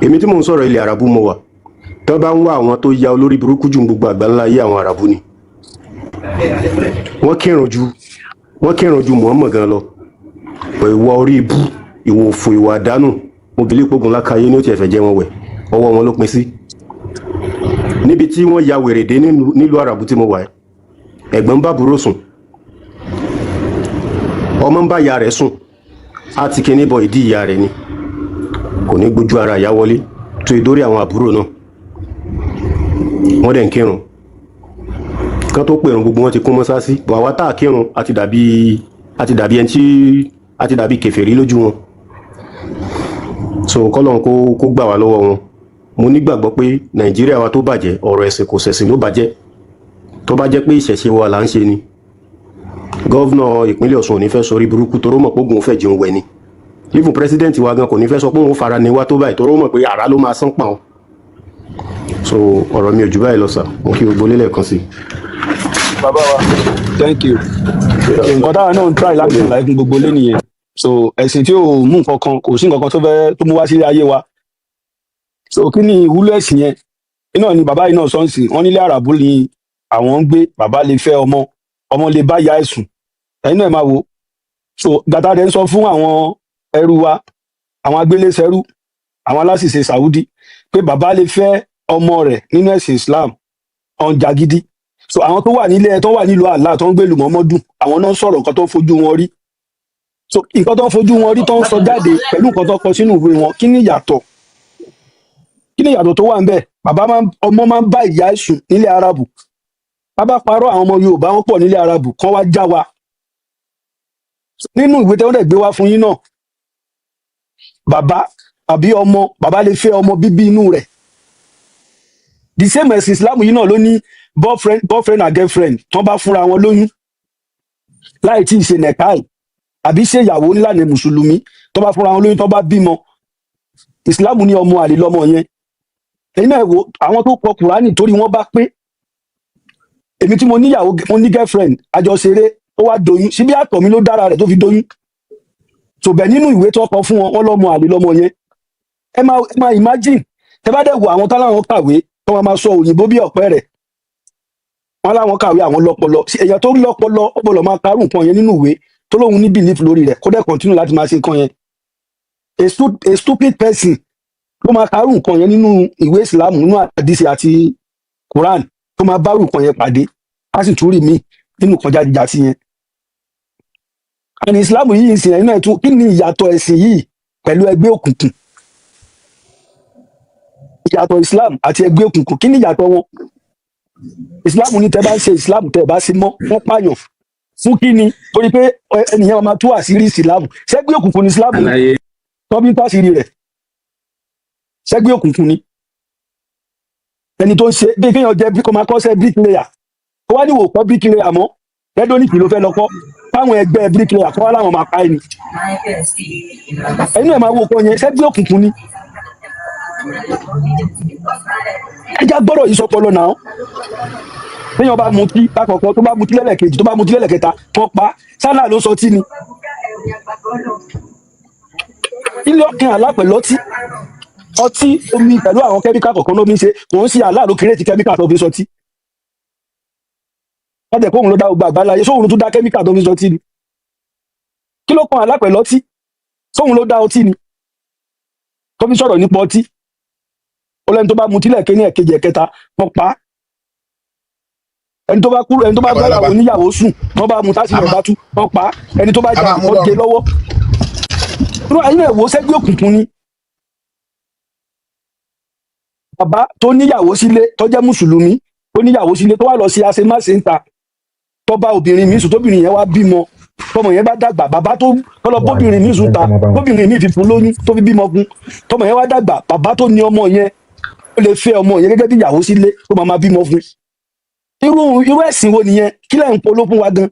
èmi tí mò ń sọ̀rọ̀ ilẹ̀ Arabu mo wà tó bá ń wá àwọn tó ya olórí burúkú jù gbogbo àgbáńlá ayé àwọn Arabu ni wọ́n kírun ju Muhammad gan lọ ìwà orí ibú ìwà òfò ìwà àdánù mo bìlí pogun lákàyé ní ó ti ẹ̀fẹ̀ jẹ́ wọn wẹ̀ ọwọ́ wọn ló pin sí níbi tí wọ́n ya wèrè dé nílùú Arabu tí mo wà ẹ̀gbọ́n bá burú sùn ọmọ ń bá ìyá rẹ̀ sùn á ti kíní bọ ìdí ìyá rẹ̀ ni kò ní gbójú ara ìyá wọlé tó ìdórí àwọn àbúrò náà wọ́n dẹ̀ ń kírun kan tó pèrún gbogbo wọn ti kún mọ́sáàsì bọ̀ àwa tá à kírun àti dàbí ẹni tí àti dàbí kèfèrí lójú wọn so kọ́lọ́n kó gbà wá lọ́wọ́ wọn mo nígbàgbọ́ pé Nàìjíríà wa tó bàjẹ́ ọ̀rọ̀ ẹ̀sìn kò ṣẹ̀sìn ló bàjẹ́ tó bá jẹ́ pé ìṣẹ̀ṣe wa là ń ṣe ni gọ́vnà ìpínlẹ̀ Ọ̀ṣun ò ní fẹ́ sọrí burúkú toró mọ̀ pógun fẹ́ jẹun wẹ̀ ni even president wa gan kò ní fẹ́ sọ pé òun fara ni wá tó báyìí toró mọ̀ pé àrá ló máa sán pa ọ́ so ọ̀rọ̀ mi ò jù báyìí lọ sà mo kí gbogbo lélẹ̀ kan sí. bàbá wa thank you nǹkan táwọn náà ń try láti ṣàlàyé fún gbogbo lé nìyẹn so ẹ̀sìn tí ò mú nǹkan kan kò sí nǹkan kan tó fẹ́ tó mú wá sí ayé wa so kí ni ìwúlò ẹ̀sìn yẹn iná ni bàbá yìí náà sọ́ọ̀sì wọ́n nílé àràbù ni àwọn ń gbé bàbá lè fẹ́ ọmọ lè bá ya ẹ̀sùn ẹ̀yin náà máa wò so gbàtà rẹ̀ ń sọ fún àwọn ẹrú wa àwọn agbélésẹrú àwọn aláṣìṣe Saudi pé bàbá lè fẹ́ ọmọ rẹ̀ nínú ẹ̀sìn Islam ọ̀njà gidi so àwọn tó wà nílé tó wà nílùú Allah tó ń gbé lùmọ́mọ́dún àwọn náà sọ̀rọ̀ nǹkan tó ń fojú wọn rí so nǹkan tó ń fojú wọn rí tó ń sọ jáde pẹ̀lú nǹkan tó kọ sínú ìwé wọn kí ni ìyàtọ̀ tó wà ń bẹ̀ ọmọ máa ń bá ìyá ẹ̀sùn nílẹ̀ Arabu bàbá parọ́ àwọn ọmọ Yorùbá wọn pọ̀ nílẹ̀ Arabu kán wá já wa nínú ìwé tí wọ́n dẹ̀ gbé wá fún yín náà bàbá àbí bàbá lè fẹ́ ọmọ bíbí inú rẹ̀ the same as Islam yìí náà ló ní boyfriend and girlfriend tán bá fúnra wọn lóyún láì tí ì ṣe nẹ̀káì àbí ṣe ìyàwó nílànà mùsùlùmí tán bá fúnra wọn lóyún tán bá bímọ Islam ní ọmọ àlè lọmọ yẹn ẹ̀yin náà wò àwọn tó kọ Kùránì torí wọ́n bá pé èmi tí mo níyàwó mo ní girlfriend àjọṣeré ó wá doyún síbí àtọ̀ mi ló dára rẹ̀ tó fi doyún tòbẹ̀ nínú ìwé tó kọ fún wọn lọ́mọ àlè lọ́mọ yẹn ẹ máa imagine tẹ bá dẹ̀ wo àwọn táwọn kàwé tó máa sọ òyìnbó bí ọ̀pẹ rẹ̀ wọn láwọn kàwé àwọn lọ́pọlọ èèyàn tó lọ́pọlọ ó gbọ́dọ̀ máa karù nǹkan yẹn nínú ìwé tó lóun ní belief lórí rẹ̀ kó dẹ̀ continue láti máa ṣe nǹkan yẹn a stupid person ló máa karù nǹkan yẹn nínú ìwé Islam nínú àdìsí àti Quran tó máa bárù nǹkan yẹn pàdé á sì tún rí mi nínú kan jáde yẹn àní Islam yìí ìsìn ẹ̀yin náà tún kí ni ìyàtọ̀ ẹ̀sìn yìí pẹ̀lú ẹgbẹ́ òkùnkùn ìyàtọ̀ Islam àti ẹgbẹ́ òkùnkùn kí ni ìyàtọ̀ wọn Islam ní tẹ́ bá ń ṣe Islam tẹ́ bá sí mọ́ wọ́n pààyàn fún kí ni torí pé ẹnìyàn máa tú àṣírí Islam ṣẹ́gbẹ́ òkùnkùn ní Islam tó bí ń tàṣírí rẹ̀ ṣẹ́gbẹ́ òkùnkùn ni ẹni tó ń ṣe bí kéèyàn jẹ́ kó máa kọ́ṣẹ́ bricklayer kó wá ní wò kọ́ bricklayer mọ́ rẹ́dọ́nìkì ló fẹ́ lọ kọ́ fáwọn ẹgbẹ́ bricklayer kọ́ wá láwọn máa pa ẹni ẹni ẹ̀ máa wò kọ́ yẹn ṣẹ́gbẹ́ òkùnkùn ni ẹjá gbọ́dọ̀ yìí sọpọlọ náà téèyàn bá mutí lákọ̀ọ́kọ́ tó bá mutí lẹ́lẹ̀kejì tó bá mutí lẹ́lẹ̀kẹta wọ́n pa sálà ló sọ tí ni ilé ọkàn alápẹ̀lọ́tí ọtí omi pẹ̀lú àwọn kẹ́míkà kọ̀ọ̀kan ló fi ń ṣe wọ́n ń ṣe aláàlú kírètì kẹ́míkà tó fi sọtí wọ́n tẹ̀ kóhun ló dá gbogbo àgbáláyé sóhun tó dá kẹ́míkà tó fi sọtí ni kí ló kan alápẹ̀lọ́tí sóhun ló dá ọtí ni tó fi sọ̀rọ̀ nípa ọtí ó lẹ́ni tó bá mutí lẹ́ẹ̀kẹ́ ní ẹ̀kejì ẹ̀kẹta wọ́n pa ẹni tó bá kúrò ẹni tó bá gbáyàwó níyàwó sùn wọ́n bá mutá sí ìrẹ̀bá tú wọ́n pa ẹni tó bá jà wọ́n gé lọ́wọ́ irú ayé náà wò sẹ́gbẹ́ òkùnkùn ni bàbá tó níyàwó sílé tó jẹ́ mùsùlùmí tó níyàwó sílé tó wà lọ sí aṣemáṣe ń ta tó bá obìnrin mi sùn tóbìnrin yẹn wá bímọ tọmọ yẹn bá dàgbà bàbá tó lọ bóbìnrin mi sùn ta bóbìnrin mi fi fún lóyún tó fi bímọ fún tọmọ yẹn wá dàgbà bàbá tó ní ọmọ yẹn ó lè fẹ́ ọmọ yẹn gẹ́gẹ́ bí ìyàwó sílé tó máa bímọ fún irú ẹ̀sìn wo nìyẹn kí lẹ́yìn polo fún wa gan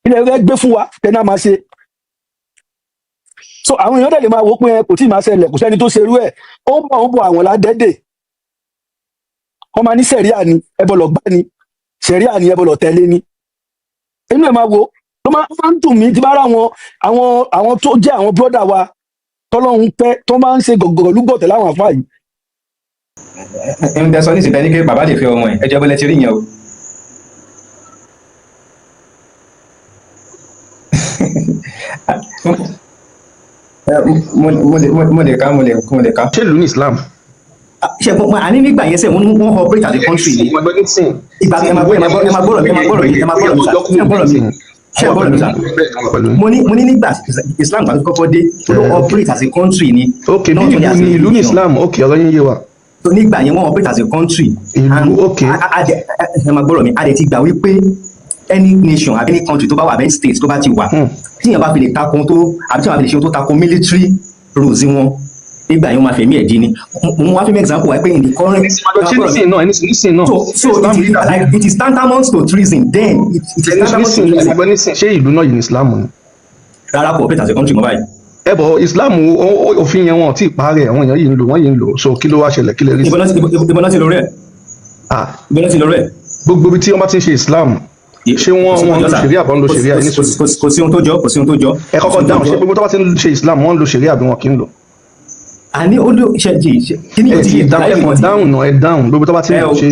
kí lẹ́yìn fẹ́ gbé fún wa tẹ́ná máa ṣe so àwọn èèyàn tẹ̀lé máa wò pé kò tí ì máa ṣẹlẹ̀ kò sẹ́ni tó ṣerú ẹ̀ ó ń bọ̀ àwọn ládẹ́dẹ̀ wọ́n máa ní sẹ̀ríà ni ẹbọ lọ gbá ni sẹ̀ríà ni ẹbọ lọ tẹ̀lé ni inú ẹ̀ máa wò ló máa ń dùn mí tí bá rà àwọn tó jẹ́ àwọn bọ́dà wa tọ́lọ́run fẹ́ tó máa ń ṣe gọ̀gọ̀lúgọ̀tẹ̀ láwọn àfáà yìí. ẹni tẹ sọ ní ìsìnkú ẹni pé bàbá lè fẹ́ ọmọ ẹ̀ ẹjọ́ bọ́lẹ̀ ti rí yẹn o. mo lè ká. ṣé ìlú ní Islam. ṣe fún àní nígbà yẹn sẹ wọn operate as a country ni ìgbà ẹ máa gbọ́rọ̀ mi ṣe gbọ́rọ̀ mi sà mo ní nígbà Islam gbà kọ́kọ́ dé ó operate as a country ni. ok bí ìlú ní Islam ok ọ̀rọ̀ yín yé wa. so nígbà yẹn wọ́n operate as a country. ìlú ok ẹ máa gbọ́rọ̀ mi a dẹ̀ ti gbà wípé any nation àbí any country tó bá wà any state tó bá ti wà tíyẹn bá fi lè takun tó àbí tíyẹn bá fi lè ṣe tó takun military rules wọn nígbà yẹn wọ́n máa fẹ̀mí ẹ̀ dín ní mo wá fi mí example wáyé pé in the current so it is tantamount to treason then it is tantamount to treason. ṣé ìlú náà yìí ní Islam ni. rárá kò pẹ̀tà sí country mọ́ báyìí. ẹ bọ̀ Islam òfin yẹn wọn ò tí ì parẹ́ àwọn èèyàn yìí ń lò wọ́n yìí ń lò so kí ló wá ṣẹlẹ̀ kí lè rí sí. ìbọn náà ti lọ rẹ̀. ìbọn náà ti lọ rẹ̀. gbogbo ibi tí wọ́n bá ti ń ṣe Islam ṣé wọ́n lo ṣẹ̀ríà àbọ̀ ń lo ṣẹ̀ríà ní sùúrù. kò sí ohun tó jọ kò sí ohun tó jọ. ẹ kọ́kọ́ dáhùn ṣé gbogbo tó bá ti ń ṣe Islam wọ́n ń lo ṣẹ̀ríà àbí wọn kì í lò. àní ó ló ṣe kí ni ti dáhùn náà ẹ dáhùn gbogbo tó bá ti ń ṣe.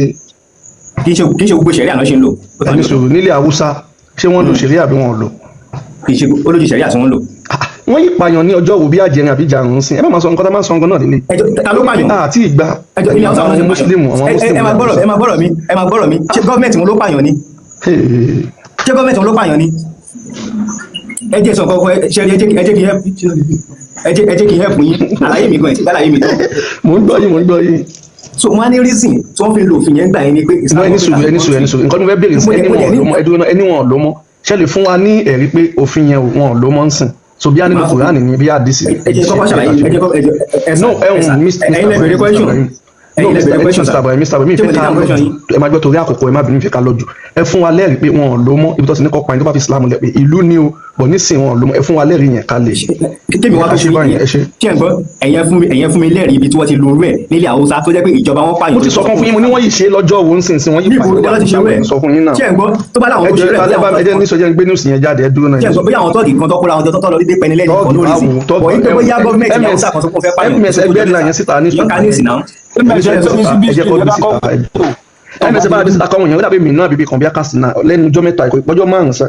kì í ṣe gbogbo ṣẹ̀ríà náà ṣe ń lò. ẹni sùúrù nílẹ̀ Haúsá ṣé wọ́n lo ṣẹ̀ríà àbí wọn lò. kì í ṣe olójú ṣẹ̀ríà tí wọ́n lò. wọ́n yí pààyàn ní ọjọ́ wo bí àjẹrin àbí jarun sí ẹ má máa sọ nǹkan tá máa ń sọ nǹkan náà nílé. ta ló pààyàn. àti ìgbà àwọn mùsùlùmù ẹ máa gbọ́rọ̀ mi ṣé gọ́ọ̀mẹ̀ntì wọn ló pààyàn ni. ṣé gọ́ọ̀mẹ̀ntì wọn ló pààyàn ni. ẹ jẹ́ sọ kọ́kọ́ ẹ jẹ́ kí n help yín àlàyé mi gan ẹ̀ tí àlàyé mi tán. mo ń gbọ́ yín. so wọ́n á ní reason tí wọ́n fi lo òfin yẹn gbà yẹn ni pé. ẹni sùúrù nǹkan tó fẹ́ bèrè sí ẹni wọn ló mọ́ ṣe lè fún wa ní ẹ̀rí pé òfin yẹn wọn ló mọ́ ń sìn so bí a nínú Qur'an ni bí a dì sí. ẹ jẹ́ kọ́kọ́ ṣàlàyé no ẹ̀yin lè bèrè question. no Mr. Ibrahim mi fẹ́ ká ẹ máa gbọ́ torí àkókò ẹ má bínú fẹ́ ká lọ́jù ẹ fún wa lẹ́rìí pé wọn ò lò mọ́ ibi tó ti ní kọ́pa ẹni tó bá fi Islam lẹ̀ pé ìlú ni o bọ̀ nísìnyí wọn ò lò mọ́ ẹ fún wa lẹ́rìí yẹn ká lè. kémi wá fún mi kí ẹ gbọ́ ẹ̀yẹ fún mi lẹ́rìí ibi tí wọ́n ti lo rẹ̀ nílẹ̀ Haúsá tó jẹ́ pé ìjọba wọn pààyàn. mo ti sọ fún yín mo ní wọ́n yìí ṣe lọ́jọ́ wo ń sìn sí wọ́n yìí pààyàn sọ fún yín náà. kí ẹ gbọ́ tó bá láwọn tó ṣe rẹ̀ ẹ jẹ́ ní sọ́jà gbé news yẹn jáde ẹ dúró náà. kí ẹ gbọ́ bóyá àwọn tọ́ọ̀gì kan tọ́kọ́ra àwọn tọ́tọ́ lọ dídé pẹ́ni lẹ́yìn kan lórí sí bọ̀ yín pé bóyá gọ́ọ̀mẹ̀ntì ní Haúsá kan tó kún fẹ́ pààyàn. ms ẹgbẹ́ náà yẹn síta ní ẹnẹsẹ bá adé akọwọn yẹn ó dàbí mìíràn bíbí kan bí akásí náà lẹ́nu ọjọ́ mẹ́ta ìkọ ìpọjọ márùn sẹ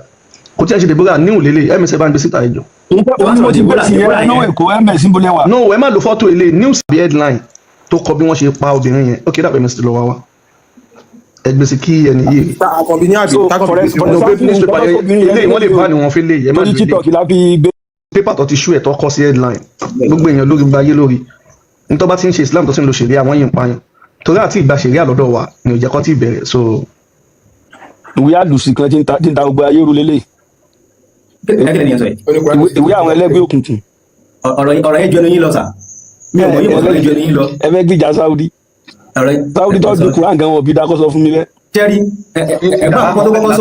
kò tí ẹ ṣe dèbúrà níwò lélẹ̀ ẹmẹsẹ bá ń gbé síta ẹjọ. no ẹ má lo fọ́tò ilé news bí headline tó kọ bí wọ́n ṣe pa obìnrin yẹn ok dàbí mr lọ́wọ́ wa ẹ gbé sí kí ẹni yìí. ilé wọ́n lè bá ni wọ́n fi lé yẹ má lè pépà tó ti ṣú ẹ̀ tó kọ sí headline gbogbo èèyàn lórí gbayé lórí nítorí bá ti ń ṣe Islam tó ti ń lo ṣẹ̀ríà àwọn yìí ń pààyàn torí àti ìgbà ṣẹ̀ríà lọ́dọ̀ wa ni ò jẹ́ kó tí ì bẹ̀rẹ̀ so. ìwé àlùsí kan tí ń ta gbogbo ayé rú lélẹ̀. ìwé àwọn ẹlẹ́gbẹ́ òkùnkùn. ọ̀rọ̀ yẹn jọnu yín lọ sà. mi ò mọ̀ yín mọ̀ jọnu yín lọ. ẹ fẹ́ gbìjà Saudi. Saudi tó gbé Quran gan wọ̀ bí dákọ́ sọ fún mi bẹ́ẹ̀. tẹ́rí ẹ̀gbọ́n àkọ́kọ́ tó kọ́kọ́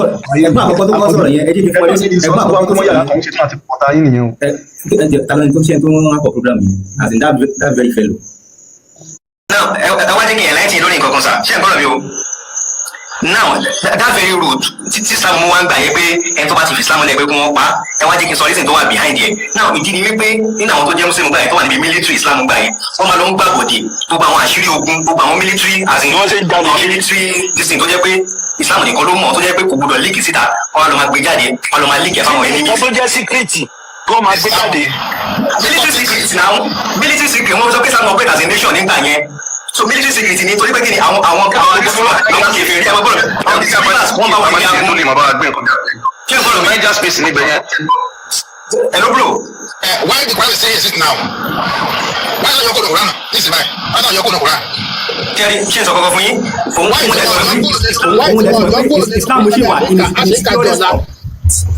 sọ̀rọ̀ yẹn ẹ jẹ́ kí fún ẹ ẹ̀gbọ́n àkọ́kọ́ tó sọ̀rọ̀ that's very fair. Now, ẹ wá jẹ́ kí ẹ̀ láìtì lórí nǹkan kan sà ṣé ẹ̀ gbọ́dọ̀ mi o. Now that very road tí Islam mú wá ń gbà yẹ pé ẹni tó bá ti fi Islam lẹ̀ pé kí wọ́n pa ẹ wá jẹ́ kí n sọ reason tó wà behind yẹ. Now ìdí ni wípé nínú àwọn tó jẹ́ Muslim gbà yẹn tó wà níbi military Islam gbà yẹn wọ́n máa lọ ń gbàgbọ́dì gbogbo àwọn àṣírí ogun gbogbo àwọn military as in military disin tó jẹ́ pé Islam nìkan ló mọ̀ tó jẹ́ pé kò gbọdọ̀ líkì síta wọ́n lọ máa gbé jáde wọ́n lọ máa líkì ẹ̀ fáwọn enemies. wọ́n tó jẹ́ síkírìtì kó máa gbé jáde. military secret now military secret wọ́n sọ pé Islam operate as a nation nígbà yẹn so military secret ni torí pé kí ni àwọn kèfèrí ẹ máa gbọ́dọ̀ àwọn disciples wọ́n bá wà ní agun. kí n gbọ́dọ̀ major space níbẹ̀ yẹn. hello bro. Why the Quran say is it now? Why not yọkọ Quran this time? Why not yọkọ Quran? kẹrin ṣé n sọ kọ́kọ́ fún yín òun lẹ́sọ̀ Islam ṣì wà ní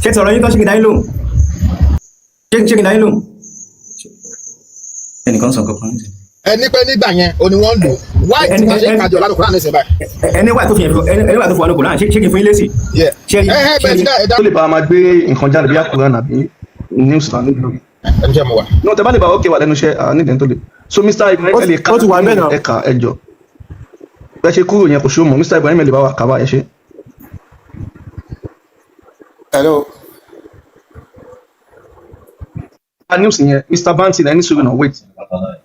ṣé tọrọ yín tó ṣe kí dáyé lóhùn ṣé kí dáyé lóhùn ẹnìkan sọ kọ́kọ́ ní ẹni pé nígbà yẹn o ni wọ́n lò why ti ma ṣe kájọ lánàá Quran lẹ́sẹ̀ báyìí. ẹni wà tó fi wà ní Quran ṣé kí n fún yín lésì. tó lè bá a máa gbé nǹkan jáde bí a Quran àbí news náà níbi lórí. ẹnu iṣẹ́ mo wà. náà tẹ bá lè bá ok wà lẹ́nu iṣẹ́ nídìí tó lè. so Mr. Ibrahim lè ká ẹ̀ka ẹjọ́ bẹ́ẹ̀ ṣe kúrò yẹn kò ṣó mọ̀ Mr. Ibrahim lè bá wa kà bá ẹ ṣe. hello. news yẹn Mr. Banti ẹni sùúrù náà wait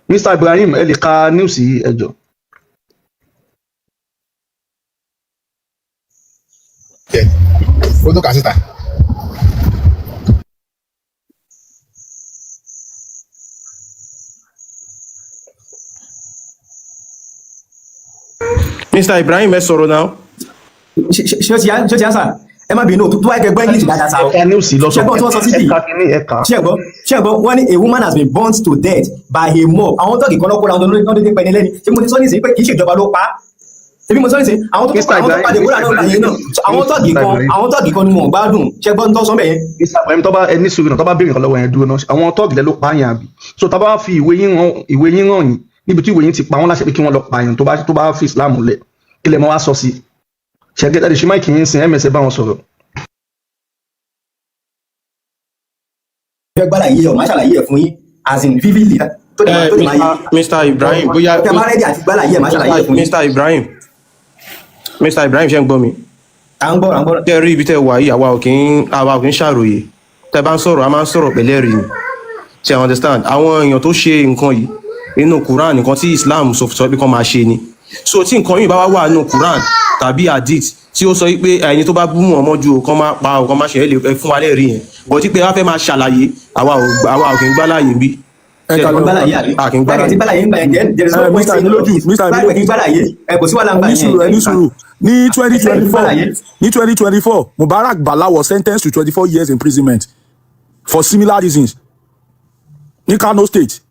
Mr. Ibrahim ẹ lè ka news yìí ẹ jọ̀ọ́. ó tó kà síta. Mr. Ibrahim ẹ sọ̀rọ̀ náà. ṣé o ti answer ẹ má bínú tó wáyé kẹgbẹ́ English dáadáa sa. ẹ̀ka news yìí lọ́sọ̀ ṣẹ́gbọ́n tí wọ́n sọ síbí ṣẹ́gbọ́n wọ́n ní a woman has been burnt to death by a mob. àwọn tọ́ọ̀gì kan lọ́kọ́ ra ọdún lórí ọdún pẹ̀lú lẹ́ni ṣé mo ti sọ nísìnyí pé kì í ṣèjọba ló pa á. ṣébí mo sọ nísìnyí àwọn tó pàdé kúrò náà láyé náà àwọn tọ́ọ̀gì kan ni wọ́n gbádùn ṣẹ́gbọ́n tó sọ bẹ́ẹ̀. Mr. Ibrahim tó bá ẹni sùúrù náà tó bá béèrè nǹkan lọ́wọ́ yẹn dúró náà àwọn tọ́ọ̀gì lẹ́ ló pa yẹn àbí so tá bá fi ìwé yín hàn yín níbi tí ìwé yín ti pa wọ́n láṣẹ pé kí wọ́n lọ pààyàn tó bá fi Islam lẹ̀ kí lè mọ́ wá sọ sí ṣẹ́gẹ́dẹ́ lè ṣe máìkì yín sin ms bá wọn sọ̀rọ̀. fẹ́ gbára yìí ọ̀ máa ṣàlàyé ẹ̀ fún yín as in vividly tó dé máa yé. Mr. Ibrahim bóyá tẹ́ máa rẹ́dí àti gbára yìí ẹ̀ máa ṣàlàyé ẹ̀ fún yín. Mr. Ibrahim ṣe ń gbọ́ mi. à ń gbọ́. tẹ́ rí ibi tẹ́ wà yìí àwa ò kí ń ṣàròyé tẹ́ bá ń sọ̀rọ̀ a máa ń sọ̀rọ̀ pẹ̀lẹ́rì ni ṣe understand àwọn èèyàn tó ṣe nǹkan yìí nínú Quran nǹkan tí Islam sọ pé kán máa ṣe ni so tí nǹkan yìí bá wà nínú Quran tàbí hadith tí ó sọ pé ẹni tó bá bú mọ̀ ọmọ ju kán máa pa ọkàn máa ṣe é fún wa lẹ́rìí yẹn bọ̀ tí pé wọ́n fẹ́ máa ṣàlàyé àwa ò kí ń gbá láàyè bí. ní 2024 Mubarak Bala was sentenced to 24 years imprisonment for similar reasons ní Kano State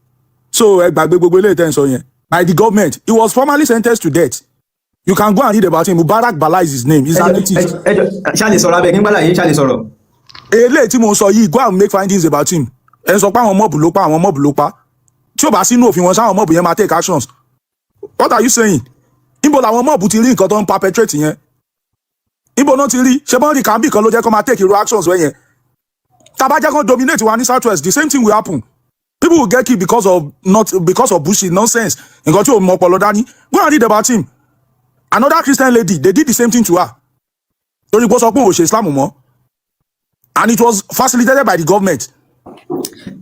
so ẹ gbàgbé gbogbo eléyìí tẹ́ ń sọ yẹn by the government he was formally sentenced to death. You can go and read about him. Mubarak Bala is his name. He's an atheist. Ṣáàlì sọ̀rọ̀ abẹ́ nígbà láyé ṣáàlì sọ̀rọ̀. Eléyìí tí mo sọ yìí go and make findings about him. Ẹ sọ pé àwọn mọ́ọ̀bù ló pa àwọn mọ́ọ̀bù ló pa. Tí ó bá sínú òfin wọn sáwọn mọ́ọ̀bù yẹn máa take actions. What are you saying? Níbo làwọn mọ́ọ̀bù ti rí nǹkan tó ń perpetrate yẹn? Níbo náà ti rí? Ṣé bọ́n rí kàmbí kan ló jẹ́ kó máa take irú actions wẹ̀ yẹn? Tàbá jẹ́ kó dominate wa ní South West, the same thing will happen. People will get killed because of bullshit nonsense. Nǹkan tí ò mọ ọpọlọ dání. Go and read about him. Another Christian lady, they did the same thing to her. Torí pé ó sọ pé òun ò ṣe Islam mọ́. And it was facilitated by the government.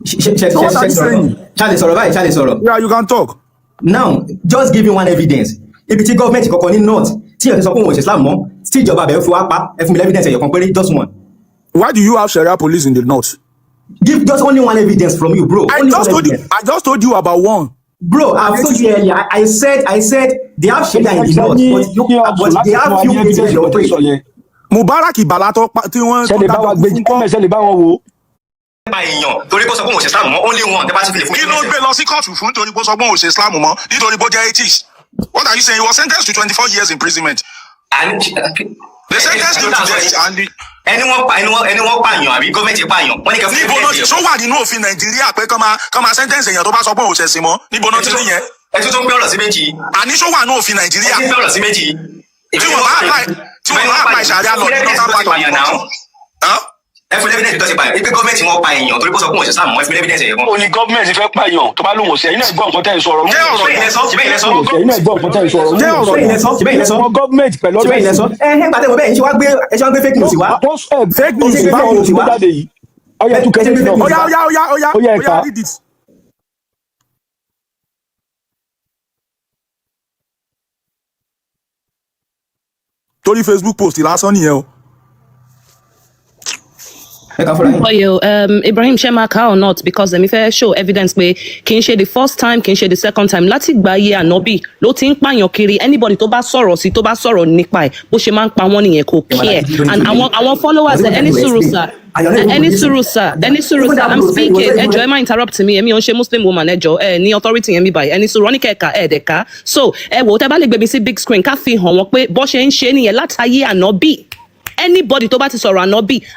Ṣáàlì sọ̀rọ̀ báyìí, ṣáàlì sọ̀rọ̀. Yeah, you can talk. Now, just give me one evidence. Ibi tí government kọ̀ọ̀kan ní north, tí ìyẹn ti sọ pé òun ò ṣe Islam mọ́, tí ìjọba bẹ̀rẹ̀ fi wá pa, ẹ fún mi evidence ẹ̀yọ̀ kan péré, just one. Why do you have Sharia police in the north? Give just only one evidence from you, bro. I just told you about one. Bro, I've told you earlier. I said they have Sharia in the north, but they have few people in the operation. Mubarak Bala tó tí wọ́n ṣe lè bá wa gbé ṣe lè bá wọn wò. Pa èèyàn torí pé ó sọ pé òun ò ṣe Islam mọ́, only one tẹ́ bá ti fi lè fún mi. kí ló gbé lọ sí kóòtù fún nítorí pé ó sọ pé òun ò ṣe Islam mọ́ nítorí pé ó jẹ́ atheist? What are you saying? He was sentenced to 24 years imprisonment. They sentenced him to death and ẹni wọ́n pààyàn àbí gọ́ọ̀mẹ̀ntì pààyàn wọ́n ní kẹfún níbo náà ṣó wà nínú òfin Nàìjíríà pé kọ́ máa sentence èèyàn tó bá sọ pé òun ò ṣẹ̀sìn mọ́ níbo náà ti rí yẹn? ẹ tún tó ń gbé ọ̀rọ̀ sí méjì. àní ṣó wà nínú òfin Nàìjíríà? ẹ tún gbé ọ̀rọ̀ sí méjì. tí wọ́n bá apply Sharia law ní northern part of the country. ẹ fún evidence tó ti pa ẹ pé gọ́ọ̀mẹ̀ntì wọn pa èèyàn torí pé ó sọ pé òun ò ṣe Islam mọ́ ẹ fún evidence ẹ̀yọ̀ kan. ó ní gọ́ọ̀mẹ̀ntì fẹ́ pààyàn tó bá lóun ò ṣe ẹ̀yin náà gbọ́ nǹkan tẹ́ ẹ sọ̀rọ̀. jẹ́ ọ̀rọ̀ ẹ̀yin lẹ́sọ́ ẹ̀yin lẹ́sọ́ ẹ̀yin náà gbọ́ nǹkan tẹ́ ẹ sọ̀rọ̀. jẹ́ ọ̀rọ̀ ẹ̀yin lẹ́sọ́ gọ́ọ̀mẹ̀ntì pẹ̀lú ọ̀rọ̀ ẹ̀yin lẹ́sọ́ gbàtẹ́ wọ bẹ́ẹ̀ ẹ ṣe wá gbé fake news wá. fake news báwo ló ti wá jáde yìí. ọyá tún kẹ́sí náà. Oya read it. Torí Facebook post lásán nìyẹn o. Ibrahim Shemaka or not, because let me fair show evidence pé kì í ṣe the first time, kì í ṣe the second time. Láti gba ayé Ànábì ló ti ń pààyàn kiri. Anybody tó bá sọ̀rọ̀ sí tó bá sọ̀rọ̀ nípa ẹ̀ bó ṣe máa ń pa wọ́n nìyẹn kò care. And àwọn followers any sùúrù sir, I'm speaking. Ẹ jọ̀ọ́ ẹ má interrupt me. Èmi ò ń ṣe Muslim woman ẹ jọ̀ọ́ ní authority yẹn mi báyìí. Ẹni sùúrù oníkẹ̀ẹ̀ka ẹ̀ẹ́dẹ̀ka. So ẹ wò tẹ́ bá lè gbé mi sí big screen ká fi hàn wọ́n pé bó ṣe ń ṣe nìyẹn látàyé Ànábì. Anybody tó bá ti sọ̀rọ̀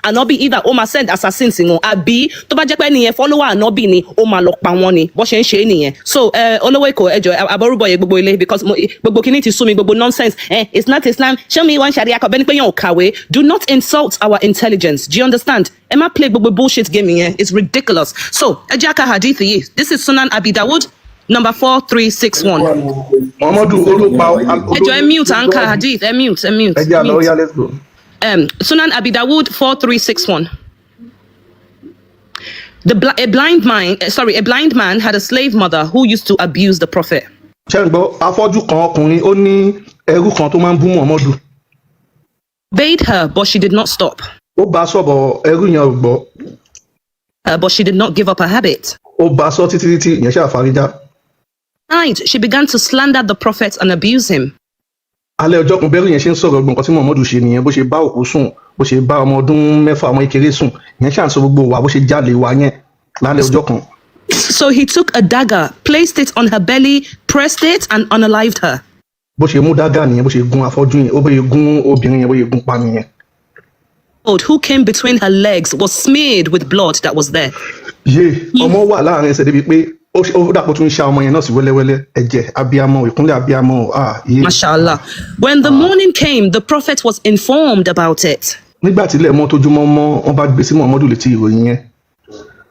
Ànábì either ó máa send assassins wọn àbí tó bá jẹ́ pé nìyẹn follower Ànábì ni ó máa lọ pa wọ́n ni bó ṣe ń ṣe nìyẹn. So olówó Èkó ẹ jọ̀ọ́ àbọrúbọyè gbogbo ilé because gbogbo kìíní ti sú mi gbogbo nonsense it's not Islam show me one Sharia kọ bẹ́ni pé yẹn ò kàwé. Do not insult our intelligence. Do you understand? Ẹ má play gbogbo bullshit game yẹn. It's ridiculous. So ẹ jẹ́ ká hadith yìí. This is Sunan Abi Dawud number 4361. Muhammadu olùpa. Ẹ jọ̀ọ́ ẹ mute anka hadith ẹ mute. ẹ jẹ́ àlọ́ yá let's go. Sunan Abi Dawud 4361. A blind man had a slave mother who used to abuse the prophet. ṣé ń gbọ́ afọ́jú kan ọkùnrin ó ní ẹrú kan tó máa ń bú Muhammadu. Bade her, but she did not stop. Ó bá a sọ̀bọ̀ ẹrú yẹn ò gbọ́. But she did not give up her habit. Ó bá a sọ títí ìyẹn ṣáà fárígá. Night, she began to slander the prophet and abuse him. Alẹ́ ọjọ́ kan bẹ́rù yẹn ṣe ń sọ̀rọ̀ gbọ̀n kan tí Muhammadu ṣe nìyẹn bó ṣe bá òkú sùn bó ṣe bá ọmọ ọdún 6 ọmọ kékeré sùn ìyẹn ṣáà ń sọ gbogbo wa bó ṣe jáde wa yẹn lálẹ́ ọjọ́ kan. So he took a dagger, placed it on her belly, pressed it, and unalived her. Bó ṣe mú dágà nìyẹn bó ṣe gún afọ́jú yẹn ó bóyá gún obìnrin yẹn bóyá gún pa nìyẹn. Who came between her legs was smeared with blood that was there. Ọmọ wà láàrin ẹsẹ̀ débi pé ó dàpọ̀ tún ṣá ọmọ yẹn náà sí wẹ́lẹ́wẹ́lẹ́ ẹ̀jẹ̀ abiyamọ ìkúnlẹ̀ abiyamọ. Mashallah. When the morning came, the prophet was informed about it. Nígbà tí ilẹ̀ mọ́ tójúmọ́ mọ́ wọ́n bá gbé sí Muhammadu létí ìròyìn yẹn.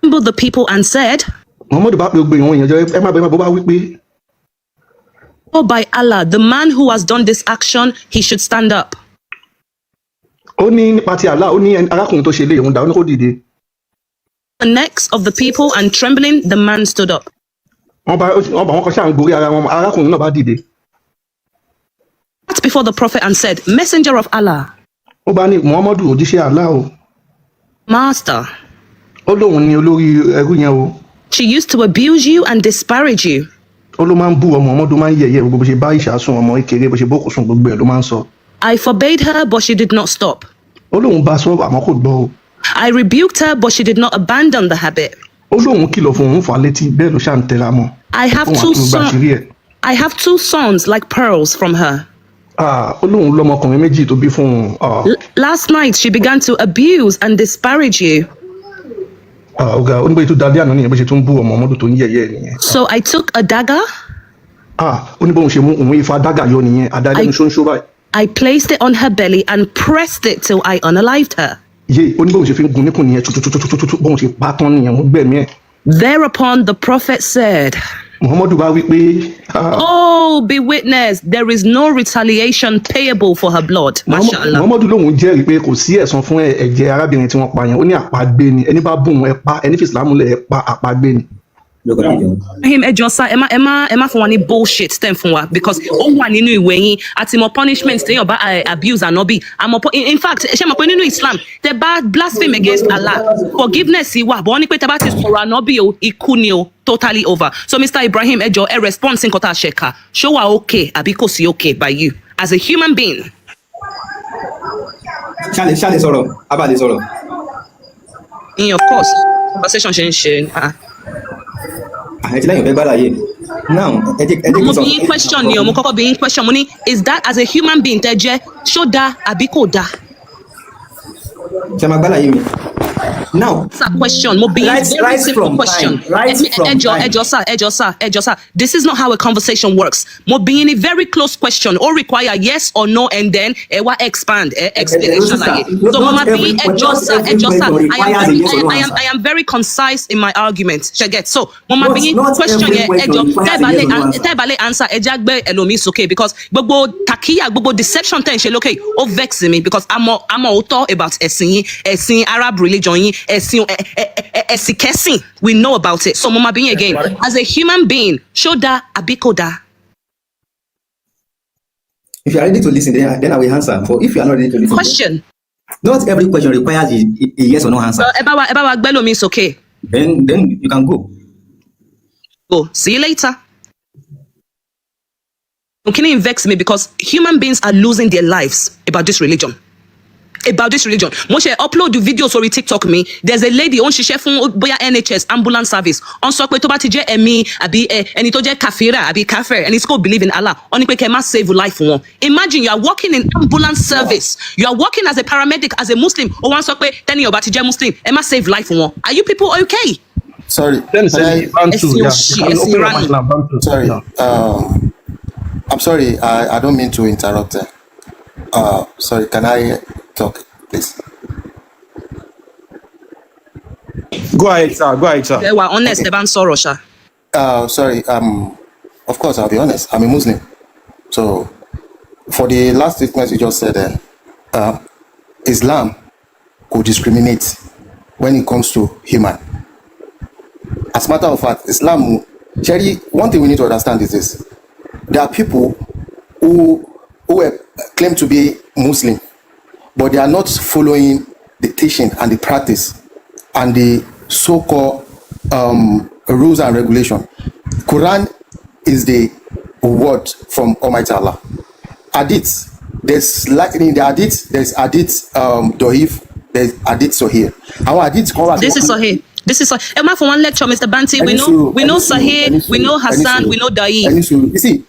Assembled the people and said, Muhammadu bá pe gbogbo ìwọ̀n èèyàn jẹ́ ẹ má bẹ́ẹ̀ má bó bá wí pé. Oh, by Allah, the man who has done this action, he should stand up. Ó ní nípa ti Allah ó ní arákùnrin tó ṣe lé òun dá ó ní kó dìde. The necks of the people, and trembling, the man stood up. Wọ́n bá wọn kan ṣáà ń gorí ara wọn arákùnrin náà bá dìde. Sat before the prophet and said, Messenger of Allah. Ó bá ní Muhammadu òjíṣẹ́ Allah o. Master. Ó lóun ní olórí ẹrú yẹn o. She used to abuse you and disparage you. Ó ló máa ń bú ọmọ Muhammadu máa ń yẹ̀yẹ́ gbogbo bó ṣe bá ìṣàsùn ọmọ kékeré bó ṣe bókù sùn gbogbo ẹ̀ ló máa ń sọ. I forbade her, but she did not stop. Ó lóun bá sọ àmọ́ kò gbọ́ o. I rebuked her, but she did not abandon the habit. Ó lóun kìlọ̀ fún òun fà létí bẹ́ẹ̀ ló ṣáà ń tẹra mọ́. I have two sons like pearls from her. Ó lóun lọ́mọkùnrin méjì tó bí fún òun. Last night she began to abuse and disparage you. Ọ̀gá oníbẹ̀rẹ̀ tó dáadé àná nìyẹn bó ṣe tún bú ọmọ Muhammadu tó ń yẹ̀yẹ́ nìyẹn. So I took a dagger. Oníbẹ̀rẹ̀ ṣe mú òun ifá dágà yọ nìyẹn àdáyé ní ṣóńṣó báyìí. I placed it on her belly and pressed it till I unalived her. Oníbẹ̀rẹ̀ ṣe fi ń gun níkùn nìyẹn tutututututu bóun ṣe pa tán nìyẹn wọ́n gbẹ̀mí ẹ̀. Thereupon the prophet said, Muhammadu bá wí pé. Oh, be witness, there is no retaliation payable for her blood. Mashallah. Muhammadu lóun jẹ́rìí pé kò sí ẹ̀san fún ẹ̀jẹ̀ arábìnrin tí wọ́n pa yẹn ó ní àpagbé ni ẹni bá bùn ẹ pa ẹni fi ìsìlámù lẹ̀ ẹ pa àpagbé ni. Him ejosa ema fún wa ní bullshit stem fún wa because ó wà nínú ìwé yín àti mo punishment téèyàn bá abuse ànábì àmọ́ in fact ṣé mo pé nínú Islam tẹ́ bá blaspheme against Allah forgiveness wà bọ́ ní pé tẹ́ bá ti sọ̀rọ̀ ànábì o ikú ni o totally over. So Mr. Ibrahim ẹjọ ẹ response nǹkan tá a ṣe kà ṣó wà okay àbí kò sí okay by you as a human being. ṣáàlì sọ̀rọ̀ abàlè sọ̀rọ̀. Of course conversation ṣe ń ṣe. Ẹtìlẹ́yìn fẹ́ gbàlàyé now ẹ jẹ́ mo bí yín question ni o mo kọ́kọ́ bí yín question mo ní is that as a human being tẹ́ jẹ́ ṣó dáa àbí kò dáa. ṣe máa gbàlàyé mi. Now that's a question mo bí yín very simple question. ẹjọ sir this is not how a conversation works. Mo bí yín ní very close question ó require yes or no and then ẹ wá expand explanation ṣàlàyé. So mo máa bí ẹjọ sir I am very concise in my argument ṣe get so mo máa bí yín question yẹn ẹjọ tẹ́ẹ̀bálẹ̀ answer ẹjẹ́ àgbẹ̀ ẹlòmíì sókè because gbogbo takiya gbogbo deception tẹ̀ ń ṣe lókè ó vex me because àmọ́ òótọ́ about ẹ̀sìn yín ẹ̀sìn Arab religion yín ẹ̀sìn kẹ́sìn we know about it so mo máa bí yín again as a human being ṣó dáa àbí kò dáa. If you are ready to listen, then I will answer. For if you are not ready to listen, question. Not every question requires a yes or no answer. Ẹ bá wa gbẹ́ lómi it's okay. Then you can go. Go. See you later. Can you vex me because human beings are losing their lives about this religion. Mo ṣe upload videos orí TikTok mi. There's a lady ó ń ṣiṣẹ́ fún bóyá NHS ambulance service. Ó ń sọ pé tó bá ti jẹ́ ẹ̀mí àbí ẹni tó jẹ́ kàfírà àbí káfẹ́ ẹni tí kò believe in Allah. Ó ní pé kẹ́ ẹ má save life wọn. Imagine you are working in ambulance service. You are working as a paramedic as a Muslim. Ó wá ń sọ pé tẹ́ni ó bá ti jẹ́ Muslim ẹ má save life wọn. Are you people okay? Sorry. Sorry. I'm sorry. I don't mean to interrupt. Sorry. Can I talk, please? Go ahead, sir. They were honest about sorrow, sir. Sorry. Of course, I'll be honest. I'm a Muslim. So, for the last statement you just said, Islam could discriminate when it comes to human. As a matter of fact, Islam, Cherry, one thing we need to understand is this. There are people who claim to be Muslim, but they are not following the teaching and the practice and the so-called rules and regulation. Quran is the word from Almighty Allah. Hadith, there's like in the Hadith, there's Hadith Doif, there's Hadith Sahih. Our Hadith this is Sahih. This is Emma for one lecture, Mr. Banti. We know Sahih, we know Hassan, we know Daif. You see,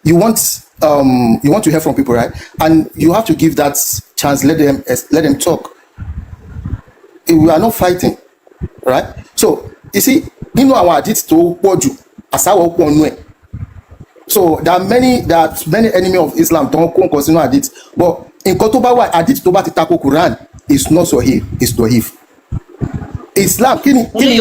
you want to hear from people, right? And you have to give that chance. Let them talk. We are not fighting, right? So you see, you know our hadith to Woju as our one. So there are many enemies of Islam don't consider hadith, but in Kotoba hadith to batako Quran is not Sahih, it's Doif. Islam Ele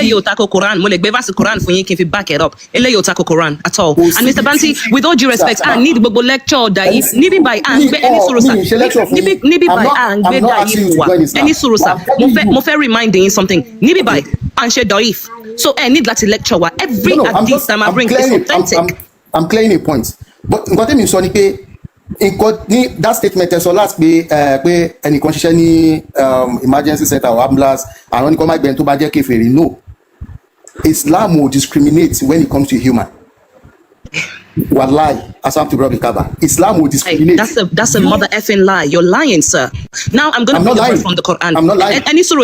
Yotako Quran, mo le gbe verse Quran fún yín kí n fi back it up. Ele Yotako Quran at all. And Mr. Banti, with all due respect, I need gbogbo lecture Daif. Nibi by and any surusa. Nibi by and gbe Daif wa. Any surusa. Mo fẹ́ remind you something. Nibi by and share Daif. So I need that lecture wa. Every hadith that I bring is authentic. I'm clearing a point. But nǹkan tẹ́mi sọ ni pé that statement ẹ̀sọ́ láti pé ẹnìkan ṣiṣẹ́ ní emergency center or ambulance àwọn nìkan máa gbẹ̀yìn tó bá jẹ́ kèfèrí. No, Islam will discriminate when it comes to human. Wallahi, asam to Brother Kaba. Islam will discriminate. That's a mother effing lie. You're lying, sir. Now I'm going to read from the Quran. I'm not lying. Any suru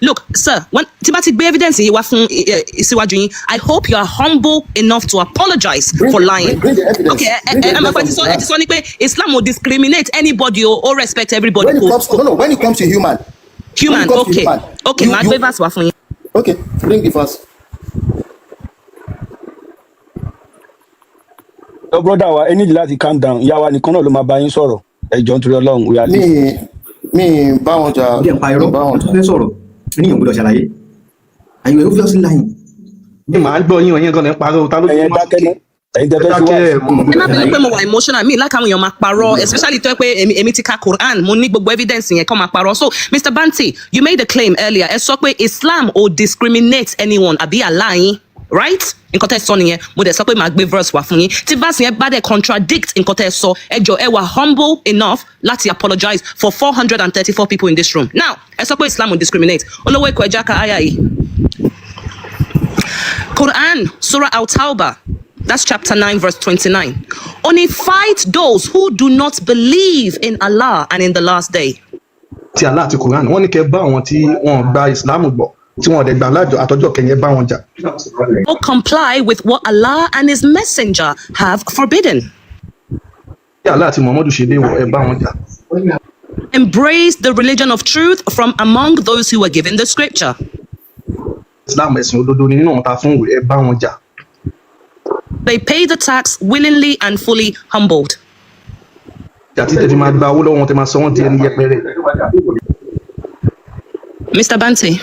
look, sir. When Timothy evidence I hope you are humble enough to apologize for lying. Bring the evidence. Okay, Islam will discriminate anybody or respect everybody. When it comes to human. Okay. Okay, bring the verse. Your brother wa any láti calm down. Ìyá wa nìkan náà ló máa bá yín sọ̀rọ̀. Ẹ jọ̀ọ́ nítorí Ọlọ́run we are mi bá wọn jà. Bí pa irọ́ bá wọn fẹ́ sọ̀rọ̀. Ní ìyẹn gbọ́dọ̀ ṣàlàyé. Are you obviously lying? Bí màá gbọ́ yín ọ̀yìn gan ní parọ́ ta ló ẹ̀yin dákẹ́ náà. Ẹ̀yin tẹ́ fẹ́ sí wa. Ẹ má bínú pé mo wà emotional mi like àwọn èèyàn máa parọ́ especially tó pé èmi ti ka Quran mo ní gbogbo evidence yẹn kàn máa parọ́. So Mr. Banti, you made a claim earlier. Ẹ sọ pé Islam will discriminate anyone àbí Allah yín. Right? Nǹkan tẹ́ sọ nìyẹn mo dẹ̀ sọ pé màá gbé verse wá fún yín tí verse yẹn bá dẹ̀ contradict nǹkan tẹ́ sọ ẹ jọ̀ọ́ ẹ wà humble enough láti apologize for 434 people in this room. Now ẹ sọ pé Islam will discriminate olówó ikọ̀ ẹja ka àyà yìí. Quran Surah Al-Tawbah, that's chapter 9 verse 29. Only fight those who do not believe in Allah and in the last day. Ti Allah àti Quran wọ́n ní kẹ́ bá àwọn tí wọ́n gba Islam gbọ́. Or comply with what Allah and His Messenger have forbidden. Embrace the religion of truth from among those who were given the scripture. They pay the tax willingly and fully humbled. Mr. Banti.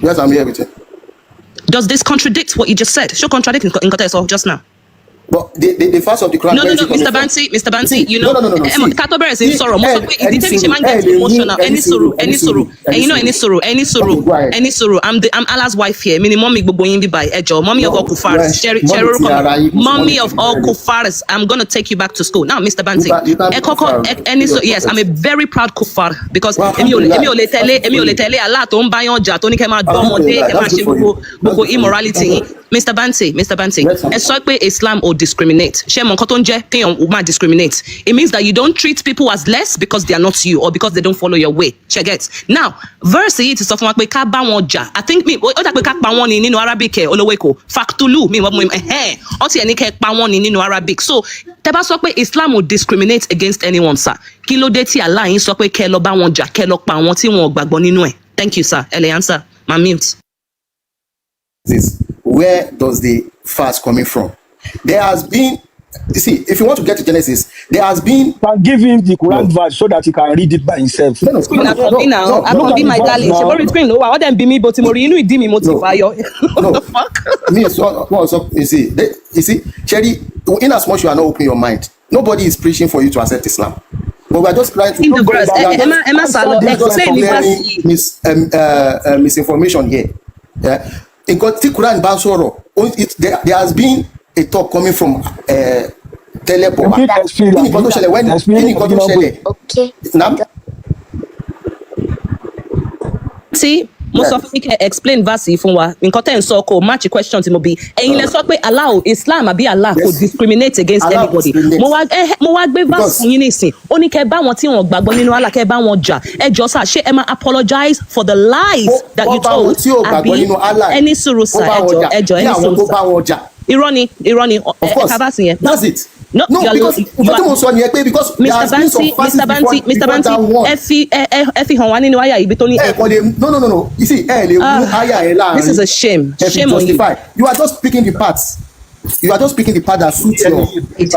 Yes, I'm here with you. Does this contradict what you just said? Should contradict in just now. But the verse of the Quran. No, Mr. Banti, you know. No. Katober is in sorrow. Most of it, emotional. Any sorrow. I'm Allah's wife here. Meaning, mommy by Ejo, mommy of all kufaris. Mommy of all kufaris. I'm gonna take you back to school now, Mr. Banti. Yes, I'm a very proud kufar because immorality. Mr. Banti, Islam or discriminate. Discriminate. It means that you don't treat people as less because they are not you or because they don't follow your way. Now, verse 8 is I think me in Arabic faktulu Arabic. So Islam will discriminate against anyone, sir. Thank you, sir. Answer. My mute. Where does the fast coming from? There has been, you see, if you want to get to Genesis, there has been. Can give him the Quran verse so that he can read it by himself. I can be my darling. She borrowed screen. No, I them be me, but tomorrow you know it me motivate. What the fuck? You see, Cherry, in as much you are not opening your mind, nobody is preaching for you to accept Islam. but we are just trying to In the verse, we are Emma Salo, just explain the clearing verse. misinformation here. Yeah. In Qur'an there has been a talk coming from Teleboba. See, most of you can explain verse fún wa. Nǹkan tẹ́ ń sọ kò match question tí mo bí. Ẹ̀yin lẹ sọ pé Allah Islam àbí Allah kò discriminate against Allah anybody. Mo wá gbé verse fún yín nísìn. Ó ní kẹ́ bá wọn tí wọ́n gbàgbọ́ nínú Allah kẹ́ bá wọn jà. Ẹ jọ̀ọ́ sà, ṣé ẹ máa apologize for the lies that you told? Àbí ẹni sùúrù sà, ẹ jọ̀ọ́ ẹni sùúrù sà. Irọ́ ni, ẹ verse yẹn. That's it. No, because Mr. Banti, ẹ fi hàn wá nínú àyà ibi tó ní. No. You see, this is a shame. Shame on you. You are just picking the parts. You are just picking the part that suits your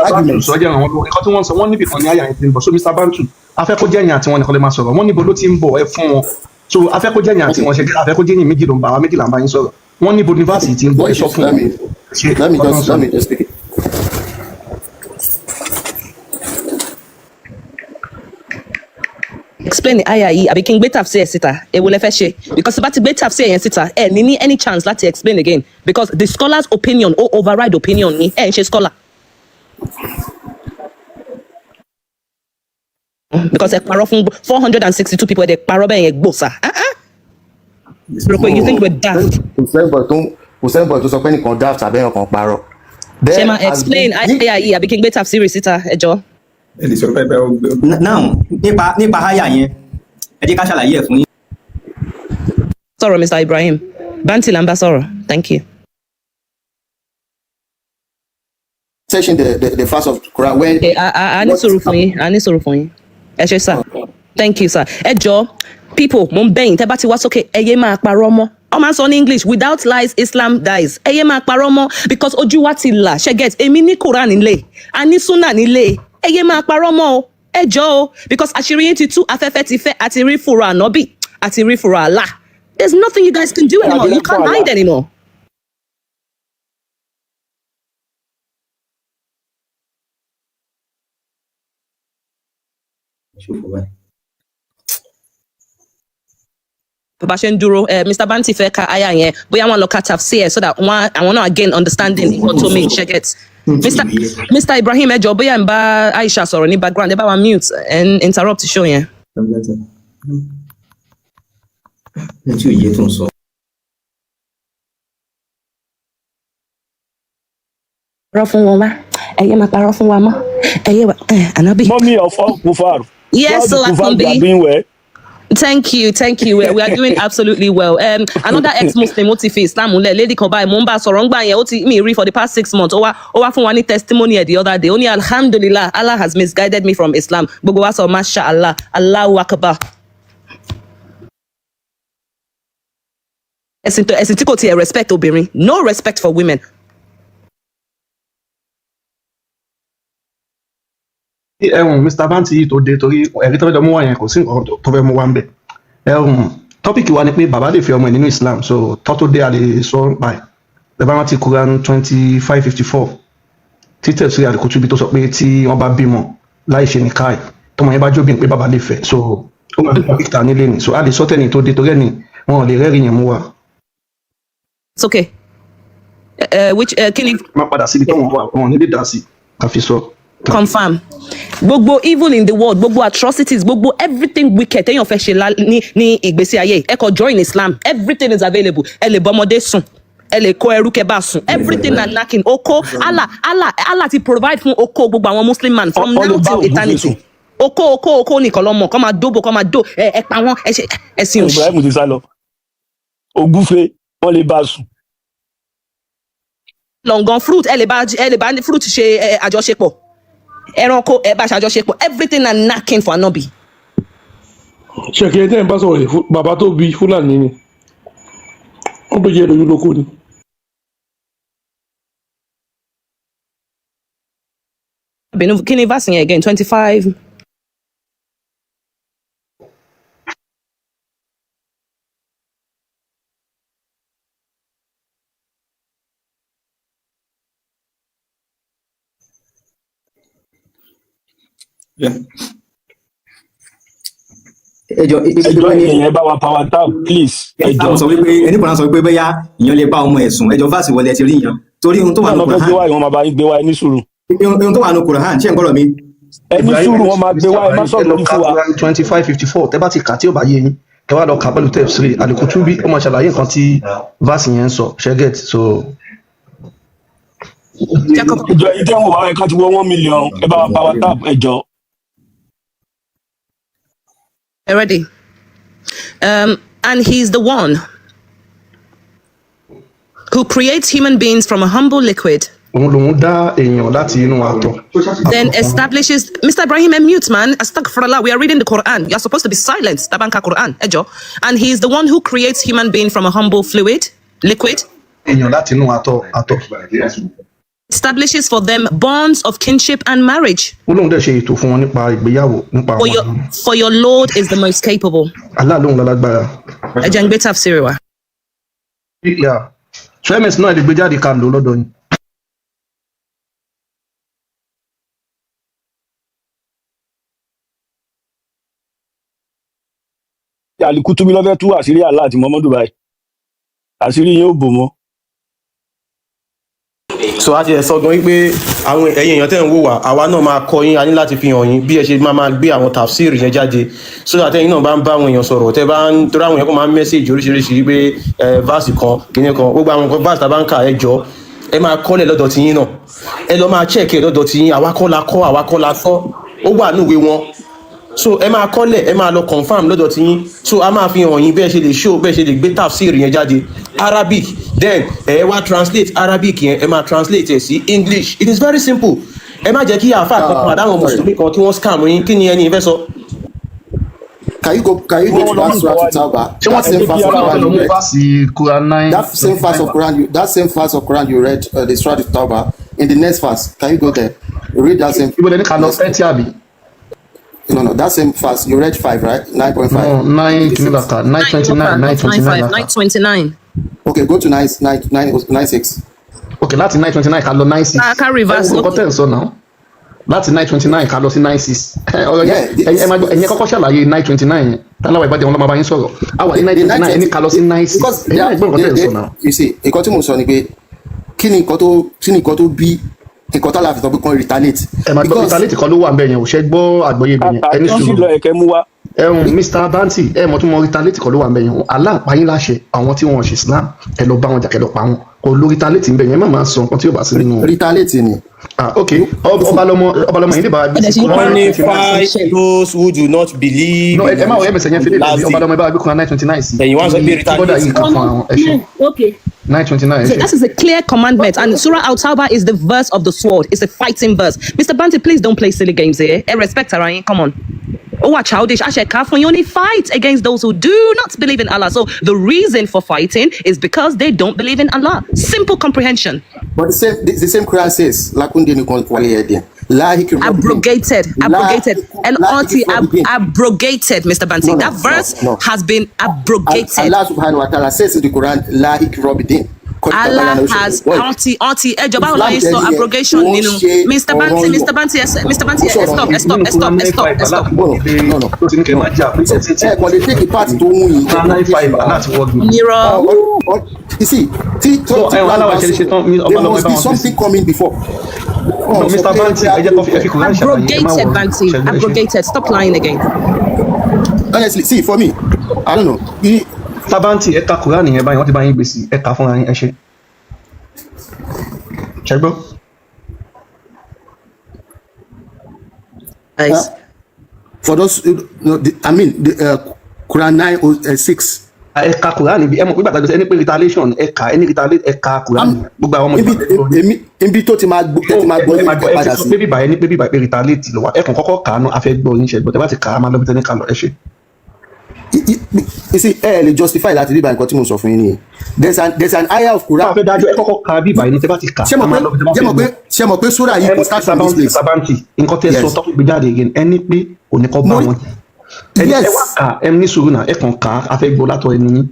argument. So nǹkan tí wọ́n sọ wọ́n níbi kan ní àyà yẹn ti ń bọ̀. So Mr. Bantu, afẹ́kọ́jẹ́ yẹn àti wọn nìkan lè máa sọ̀rọ̀. Wọ́n níbo ló ti ń bọ̀ ẹ fún wọn. So afẹ́kọ́jẹ́ yẹn àti wọn ṣe afẹ́kọ́jẹ́ yẹn méjì ló ń bá wa méjì là ń bá yín sọ̀rọ̀. Wọ́n níbo university ti ń bọ̀ ẹ sọ fún wọn. Let me just speak it. Explain the àyà yìí àbí kí n gbé tafsir síta èwo lẹ fẹ́ ṣe because bá ti gbé tafsir yẹn síta ẹ ní any chance láti explain again because the scholar's opinion ó override opinion ni ẹ ń ṣe scholar. Because ẹ parọ́ fún 462 people ẹ parọ́ bẹ́ẹ̀ yẹn gbòòsà. You think we're daft? Kò sẹ́ńbọ̀ tó sọ pé nìkan daft àbẹ́yàn kan parọ́. Ṣé máa explain àyà yìí àbí kí n gbé tafsir síta ẹ jọ̀ọ́. Now nípa háyà yẹn ẹ jẹ́ ká ṣàlàyé ẹ̀ fún yín. Sọ̀rọ̀ Mr. Ibrahim Banti là ń bá sọ̀rọ̀. Thank you. Section the verse of Quran when. Okay, a ní sọ̀rọ̀ fún yín. Ẹ ṣé sir. Thank you sir. Ẹ jọ̀ọ́ people mo ń bẹ̀ yín tẹ́ bá ti wá sókè ẹ yé máa parọ́ mọ́. Ọ máa ń sọ ní English without lies Islam dies. Ẹ yé máa parọ́ mọ́ because ojú wa ti là ṣe get èmi ní Quran nílé a ní Sunnah nílé. Ẹ yé máa parọ́ mọ́ o ẹ jọ̀ọ́ o because àṣírí yín ti tú afẹ́fẹ́ ti fẹ́ àti rí fúra ànábì àti rí fúra Allah. There's nothing you guys can do anymore. You can't hide anymore. Bàbá ṣe ń dúró Mr. Banti fẹ́ ka àyà yẹn bóyá wọn lọ ka tafsir so that àwọn náà again understanding what to mean ṣe get. Mr. Ibrahim ẹ jọ̀ọ́ bóyá ń bá Aisha sọ̀rọ̀ ní background ẹ bá wa mute and interrupt show yẹn. Parọ́ fún wọn wá ẹ yé máa parọ́ fún wa mọ́ ẹ yé wa ànábì. Mommy of all kufar. Yes, so Akunbi. Thank you. We are doing absolutely well. Another ex-Muslim ó ti fi Islam múlẹ̀ lady kan báyìí mo ń bá sọ̀rọ̀ ńgbà yẹn ó ti me read for the past 6 months ó wá fún wa ní testimony the other day ó ní alhamdulillah Allah has misguided me from Islam gbogbo wa sọ masha Allah Allahu Akbar. Ẹ̀sìn tí kò tiẹ̀ respect obìnrin no respect for women. Mr. Banti yìí tó dé torí ẹ̀rí tó fẹ́ mú wá yẹn kò sí nǹkan tó fẹ́ mú wá ń bẹ̀. Tọ́pìkì wa ni pé bàbá lè fẹ́ ọmọ ẹ̀ nínú Islam so tọ́tò dé a lè sọ nípa ẹ̀. Lẹ́bàá rántí Quran 25:54 títẹ̀ sí àdìkútú ibi tó sọ pé tí wọ́n bá bímọ láì ṣe ní káì tọmọ yẹn bá jóbìn pé bàbá lè fẹ́ so ó máa ń bá píkítà nílé ni so a lè sọ tẹ́ni tó dé torí ẹ̀ ni wọn ò lè rẹ́rìí yẹn mú wa. It's okay. Kí ni. Má padà síbi tó wọn wà wọn nílé dá sí káfí sọ. Confirm gbogbo evil in the world gbogbo atrocities gbogbo everything wicked téèyàn fẹ́ ṣe ní ìgbésí ayé ẹ kọ join Islam everything is available ẹ lè bọ́mọdé sùn ẹ lè kó ẹrú kẹ bá sùn everything na knacking oko Allah ti provide fún oko gbogbo àwọn Muslim man from now till eternity oko nìkan lọ́mọ kọ́ máa dóbò kọ́ máa dó ẹ pa wọ́n ẹ̀sìn òṣì. Ibrahim ti sá lọ ògúfe wọ́n lè bá sùn. Longan fruit ẹ lè bá fruit ṣe àjọṣepọ̀ ẹranko ẹ bá ṣàjọṣepọ̀ everything na knacking for Anobi. ṣèkè tẹ́ ẹ̀ ń bá sọ̀rọ̀ yìí bàbá tó bí Fúlàní ni wọ́n tó jẹ́ ìròyìn lóko ni. Kí ni verse yẹn again 25. Yeah. ẹjọ́ ìyẹn bá wa power tap please ẹjọ́ sọ wípé ẹni kan sọ wípé bóyá ìyẹn lè bá ọmọ ẹ̀sùn ẹjọ́ fásitì wọlé ti rí yẹn torí ohun tó wà ní Quran Qur'an wọ́n máa bá yín gbé wá ní sùúrù ohun tó wà ní Qur'an ṣé ń gbọ́dọ̀ mi. ẹni sùúrù wọ́n máa gbé wá ẹ má sọ̀rọ̀ lórí fún wa. 2554 tẹ́ bá ti kà tí ó bá yé yín kẹ́ wá lọ kà pẹ̀lú tafsiri Al-Qutubi ó máa ṣàlàyé nǹkan tí verse yẹn ń sọ ṣẹ́gẹ̀t so. ìjọ yìí tẹ́wọ̀n wá ẹ̀ka ti wọ 1 million ẹ bá wa power tap ẹjọ́. Ready? And he's the one who creates human beings from a humble liquid, òun lòun dá èèyàn láti inú àtọ̀. then establishes. Mr. Ibrahim, mute, man. Astaghfirullah. We are reading the Quran. You're supposed to be silent. Tabanka Quran. Ejo. And he's the one who creates human being from a humble liquid. èèyàn láti inú àtọ̀. Establishes for them bonds of kinship and marriage. ó lóun dẹ̀ ṣe ètò fún wọn nípa ìgbéyàwó nípa àwọn. For your Lord is the most capable. Allah lóun lálágbára. Ejengbe tafsiri wa. Tremens náà lè gbé jáde ká lò lọ́dọ̀ yín. Al-Qutubi ló fẹ́ tú àṣírí Allah àti Muhammadu báyìí àṣírí yín ò bò mọ́. so a ti ẹ̀ sọ gan wípé àwọn ẹ̀yin èèyàn tẹ́ ń wò wá àwa náà máa kọ́ yín a ní láti fi hàn yín bí ẹ ṣe máa gbé àwọn tafsir yẹn jáde so that ẹ̀yin náà bá ń bá àwọn èèyàn sọ̀rọ̀ tẹ́ bá ń torí àwọn èèyàn kan máa ń mẹ́sẹ̀jì oríṣiríṣi pé verse kan kíní kan gbogbo àwọn nǹkan verse tá a bá ń kà ẹ jọ ẹ máa kọ́lẹ̀ lọ́dọ̀ tiyín náà ẹ lọ máa check ẹ lọ́dọ̀ tiyín àwa kọ́ la kọ́ ó wà núwe wọn so ẹ máa kọ́lẹ̀ ẹ máa lọ confirm lọ́dọ̀ tiyín so a máa fi hàn yín bẹ́ẹ̀ ṣe lè show bẹ́ẹ̀ ṣe lè gbé tafsir yẹn jáde Arabic then ẹ wá translate Arabic yẹn ẹ máa translate ẹ sí English it is very simple ẹ má jẹ́ kí àáfàá kan padà àwọn mùsùlùmí kan kí wọ́n scam yín kí ni ẹni ìfẹ́ sọ. Can you go to that surah to Tawbah? That same verse of Quran you read. That same verse of Quran you read, the surah to Tawbah. In the next verse, can you go there? Read that same. No, that same verse you read 5, right? 9.5. No, 929, 929. Okay, go to 9.6. Okay, láti 929 ká lọ 96. I can reverse. So now. Láti 929 ká lọ sí 96. Ẹ̀yin kọ́kọ́ ṣàlàyé 929 yẹn. Tálàwà ìbàdàn wọn ló máa bá yín sọ̀rọ̀. Àwa ní 929 ẹni ká lọ sí 96. Ẹ̀yin ẹgbẹ́ nǹkan tẹ̀ ń sọ náà. You see, nǹkan tí mo sọ ni pé kí ni nǹkan tó bí nǹkan tá la fi sọ pé kan retaliate. Ẹ máa gbọ́ retaliate kan ló wà nbẹ yẹn ò ṣe gbọ́ àgbọ́yé ibẹ̀ yẹn. Ẹni sùúrù. Mr. Banti ẹ mọ̀ tún mọ retaliate kan ló wà nbẹ yẹn. Allah pa yín láṣẹ àwọn tí wọ́n ṣe Islam ẹ lọ bá wọn jà kẹ́ lọ pa wọn. Kò ló retaliate nbẹ yẹn má máa sọ nǹkan tí yóò bá sí nínú. Retaliate ni. Ok ọbalọmọ yìí lè bá a gbé sí. Wọ́n ní fight those who do not believe. No ẹ má wọ ẹ̀mẹ̀sẹ̀ yẹn fi lè lè ọbalọmọ ẹ bá a gbé Qur'an 929 sí. Ẹ̀yin wọ́n sọ pé retaliate. Okay. 929. So that is a clear commandment, and Surah Al-Tawbah is the verse of the sword. It's a fighting verse. Mr. Banti, please don't play silly games here. Respect, Arayin. Come on. Oh, what childish. You only fight against those who do not believe in Allah. So the reason for fighting is because they don't believe in Allah. Simple comprehension. But the same Quran says, abrogated, abrogated, Mr. Banti. That verse has been abrogated. Allah subhanahu wa ta'ala says in the Quran, Allah has abrogation. Mr. Banti, stop. You see, there must be something coming before. Mr. Banti, abrogated. Stop lying again. Honestly, see, for me, I don't know. Mr. Banti, ẹ ka Quran yẹn báyìí wọ́n ti bá yín gbèsè ẹ ka fúnra yín ẹ ṣe. Ṣẹ́gbọ́. For those, Quran 9:6. Ẹ ka Quran bí ẹ mọ̀ pé bàtà gbèsè ẹni pé retaliation ẹ ka Quran gbogbo àwọn ọmọ ibi tó ti máa gbọ́ ní padà sí. Bébí bàyẹ̀ pé retaliate lọ wá ẹ kàn kọ́kọ́ kà á náà afẹ́ gbọ́ yín ṣẹ́gbọ́ tẹ́ bá ti kà á máa lọ́bi tẹ́ ní kà lọ ẹ ṣe. You see, lè justify láti bíbá nǹkan tí mo sọ fún yín nìyẹn. There's an ayah of Quran. Fẹ́ dájú ẹ kọ́kọ́ ka bíbá yín tẹ́ bá ti kà á máa lọ́bi tẹ́ bá ti gbọ́. Ṣé mo pé sura yìí kò start from this place. Sabanti nǹkan tẹ́ sọ tọ́kù gbé jáde again ẹni pé kò ní kọ́ bá wọn. Ẹ wá kà ẹ ní sùúrù náà ẹ kàn kà á afẹ́ gbọ́ látọ̀ ẹni yín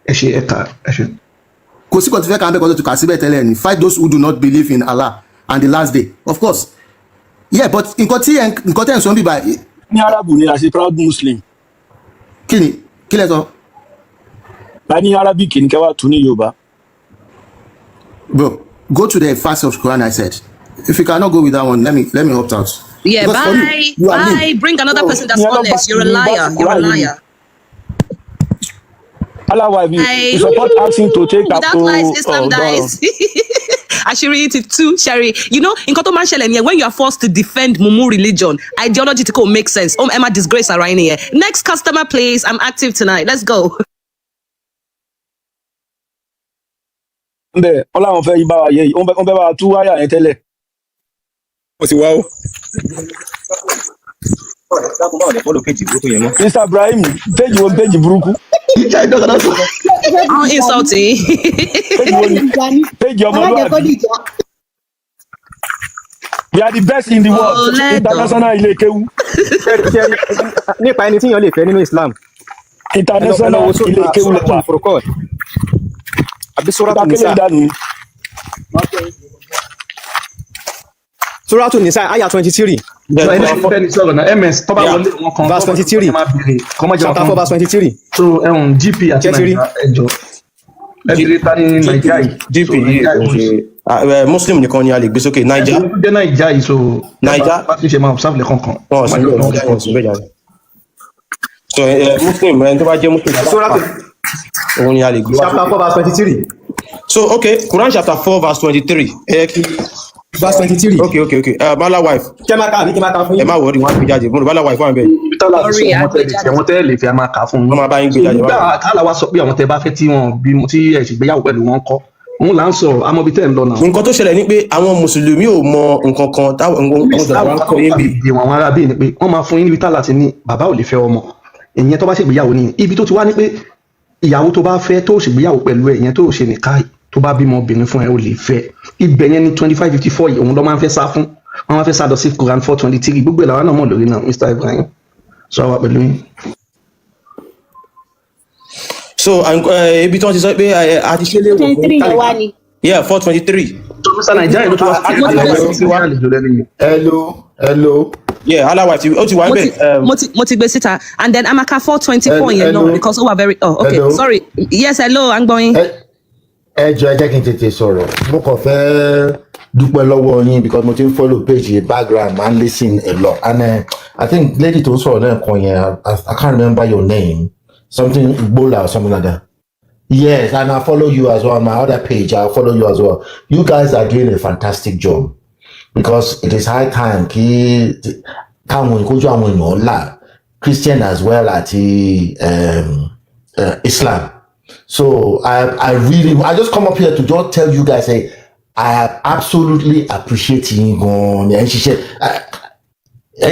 ẹ ṣe ẹ kà ẹ ṣe. Kò sí kò tí fẹ́ kà ń bẹ́ kọ́ tó kà síbẹ̀ tẹ́lẹ̀ ni fight those who do not believe in Allah and the last day of course. Yeah, but nǹkan tẹ́ ń sọ bíbá. Ní Arabu ni a ṣe proud Muslim. Kí lẹ sọ? Any Arabic in Kawa Tuni Yoruba. Bro, go to the verse of Quran I said. If you cannot go with that one, let me opt out. Yeah, Because for you are bye. me. Bring another person that's honest. You're a liar. You're a liar. Allah, you support asking to take Without lies, Islam dies. Ashiri it too, Sherry. You know, in Koto Manshele, when you are forced to defend Mumu religion, ideology to make sense. Emma disgrace around here. Next customer, please. I'm active tonight. Let's go. Ọlá wọn fẹ́ yí bá wa yẹ yìí, wọ́n fẹ́ bá wa tú wáyà yẹn tẹ́lẹ̀. Ó ti wá o. Mr. Ibrahim, péjì wo péjì burúkú. How insulting. Péjì ọmọlúwàbí. We are the best in the world. International ilé kéwú. Nípa ẹni tí yàn lè fẹ́ nínú Islam. International ilé kéwú lẹ́wà. Àbí Suratu Nisa. Suratu Nisa, Aya 23. Verse 23. Chapter 4, verse 23. So, GP àti Nàìjíríà ẹjọ́. Ẹbí ta ní Nàìjíríà yìí. GP yìí Muslim nìkan ni a lè gbé sókè. Naija. Jẹ́ Nàìjíríà yìí, so. Naija. Bá ti ṣe máa observe lẹ́kọ̀ọ̀kan. So, Muslim, ẹni tó bá jẹ́ Muslim. Òun ni a lè gbé. Chapter 4, verse 23. So, okay, Quran chapter 4, verse 23. Verse 23. Okay. Mala wife. Kẹ́máka fún yín. Ẹ má wọrí wọn á gbé jáde. Mala wife wà ń bẹ̀. Àwọn tẹ́ lè fi a máa kà fún un. Wọ́n máa bá yín gbé jáde. Nígbà kálá wa sọ pé àwọn tẹ́ bá fẹ́ tí wọ́n bí tí ẹ̀ sì gbéyàwó pẹ̀lú wọn kọ́. Òun là ń sọ amọ̀bí tẹ́ ń lọ náà. Nǹkan tó ṣẹlẹ̀ ni pé àwọn Mùsùlùmí ò mọ nǹkan kan táwọn kọ́ yín bí. Àwọn ará bíi ni pé wọ́n máa fún yín níbi tá láti ní bàbá ò lè fẹ́ ọmọ. Ìyẹn tó bá ṣègbéyàwó ni ibi tó ti wá ní pé ìyàwó tó bá fẹ́ tó ṣègbéyàwó pẹ̀lú ẹ̀ ìyẹn tó ṣe nìkan tó bá bímọ obìnrin fún ẹ ò lè fẹ́ ibẹ̀ yẹn ní 2554 yìí òun ló máa ń fẹ́ sá fún wọn máa ń fẹ́ sá lọ sí Quran 423 gbogbo ìlànà náà mọ̀ lórí náà Mr. Ibrahim sọ wá pẹ̀lú yín. So ibi tí wọ́n ti sọ pé a ti ṣe léwu fún kálí. Yeah, 423. So Mr. Nigeria ló ti wá. Hello. Yeah, Allah wife ó ti wá ńbẹ̀. Mo ti gbé síta and then Amaka 424 yẹn náà because ó wà very okay Hello. Sorry. Yes, hello, I'm going. Ẹ jẹ́ kí n tètè sọ̀rọ̀. Mo kàn fẹ́ dúpẹ́ lọ́wọ́ yín because mo ti ń follow page background and listen a lot. And I think lady tó sọ̀rọ̀ náà kan yẹn, I can't remember your name. Something Igbola or something like that. Yes, and I follow you as well on my other page. I'll follow you as well. You guys are doing a fantastic job because it is high time káwọn ìkójú àwọn èèyàn là Christian as well as Islam. So I just come up here to just tell you guys, I absolutely appreciate you. And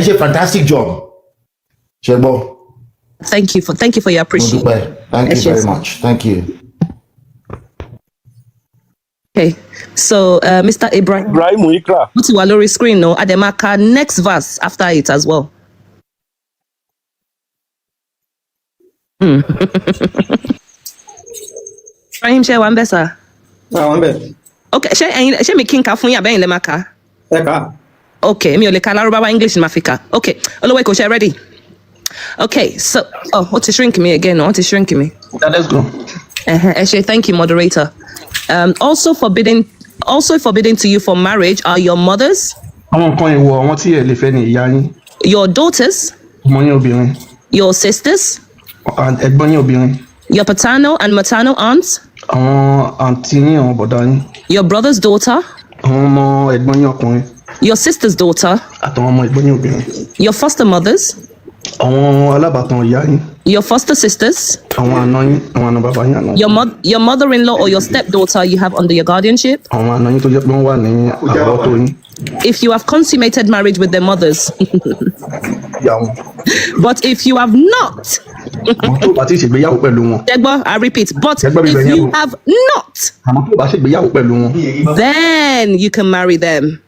she fantastic job. Shebo. Thank you for your appreciation. Thank you very much. Thank you. Okay, so Mr. Ibrahim Ikra. What's your lorry screen? No, Ademaka. Next verse after it as well. Ibrahim, share one better. One better. Okay, share me king kafun ya ben lemaka. Okay, mi ole ka Lárúbáwá English in Africa. Okay, Oloweko, share ready. Okay, so what is shrinking me again? What is shrinking me? Yeah, let's go. Thank you, moderator. Also forbidden to you for marriage are your mothers, your daughters, your sisters, your paternal and maternal aunts, your brother's daughter, your sister's daughter, your foster mothers, your foster sisters, your mother-in-law or your stepdaughter you have under your guardianship, if you have consummated marriage with their mothers. But if you have not, I repeat, but if you have not, then you can marry them.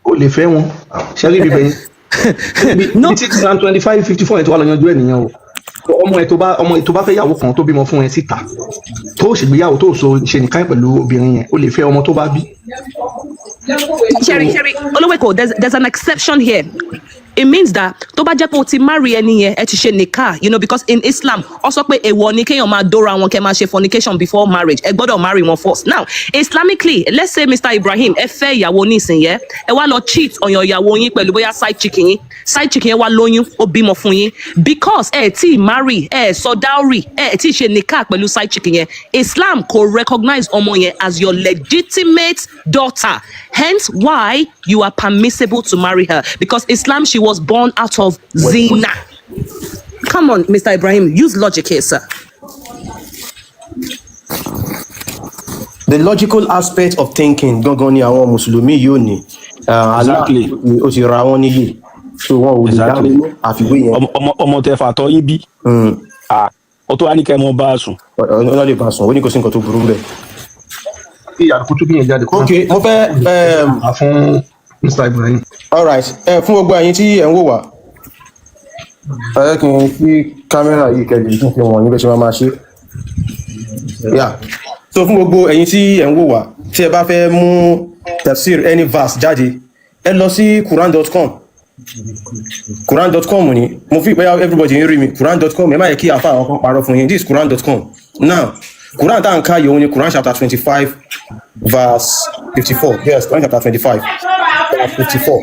No. 25-54 ọmọ ẹ tó bá fẹ́ yàwó kan tó bímọ fún ẹ síta tó ṣègbéyàwó tó so ṣe nìkan pẹ̀lú obìnrin yẹn ó lè fẹ́ ọmọ tó bá bí. Sherry, Oloweko, there's an exception here. it means that tó bá jẹ́ pé o ti marry ẹni yẹn ẹ ti ṣe nikah, you know, because in Islam ó sọ pé èèwọ̀ ni kéèyàn máa dóra wọn kẹ́ máa ṣe fornication before marriage, ẹ gbọ́dọ̀ marry wọn first. Now Islamically, let's say Mr. Ibrahim ẹ fẹ́ ìyàwó nísìnyẹn ẹ wá lọ cheat on your ìyàwó yín pẹ̀lú bóyá side chick yín wá lóyún ó bímọ fún yín because ẹ tí marry ẹ sọ dowry ẹ tí ṣe nikah pẹ̀lú side chick yẹn, Islam kò recognize ọmọ yẹn as your legitimate daughter, hence why you are permissible to marry her, because Islam, she was born out of zina. Come on, Mr. Ibrahim, use logic here, sir. The logical aspect of thinking gangan ni àwọn mùsùlùmí yóò ní. Exactly. O ti ra wọn níyì. So wọn ò lè dáhùn àfiwé yẹn. Ọmọ tẹ fàtọ́ yín bí. Ó tó wá ní kẹ́ mọ bá a sùn. Ọ̀nà lè bá a sùn, ó ní kò sí nǹkan tó burú bẹ́ẹ̀. Àkótó bí yẹn jáde. Okay, mo fẹ́ fún Mr. Ibrahim. All right, fún gbogbo ẹ̀yin tí ẹ ń wò wá. Ẹ kí n fi kámẹ́rà yìí kẹ́lẹ̀ kí n fi wọ̀nyí bẹ́ẹ̀ ṣe máa ṣe. Yeah. So fún gbogbo ẹ̀yin tí ẹ ń wò wá, tí ẹ bá fẹ́ mú tafsir any verse jáde, ẹ lọ sí Qur'an.com. Qur'an.com ni mo fi bóyá everybody ń rí mi. Qur'an.com ẹ má yẹ kí àfa àwọn kan parọ́ fún yín. This is Qur'an.com. Now Quran tá à ń ká yòó ni Quran chapter 25 verse 54. Yes, Quran chapter 25 verse 54.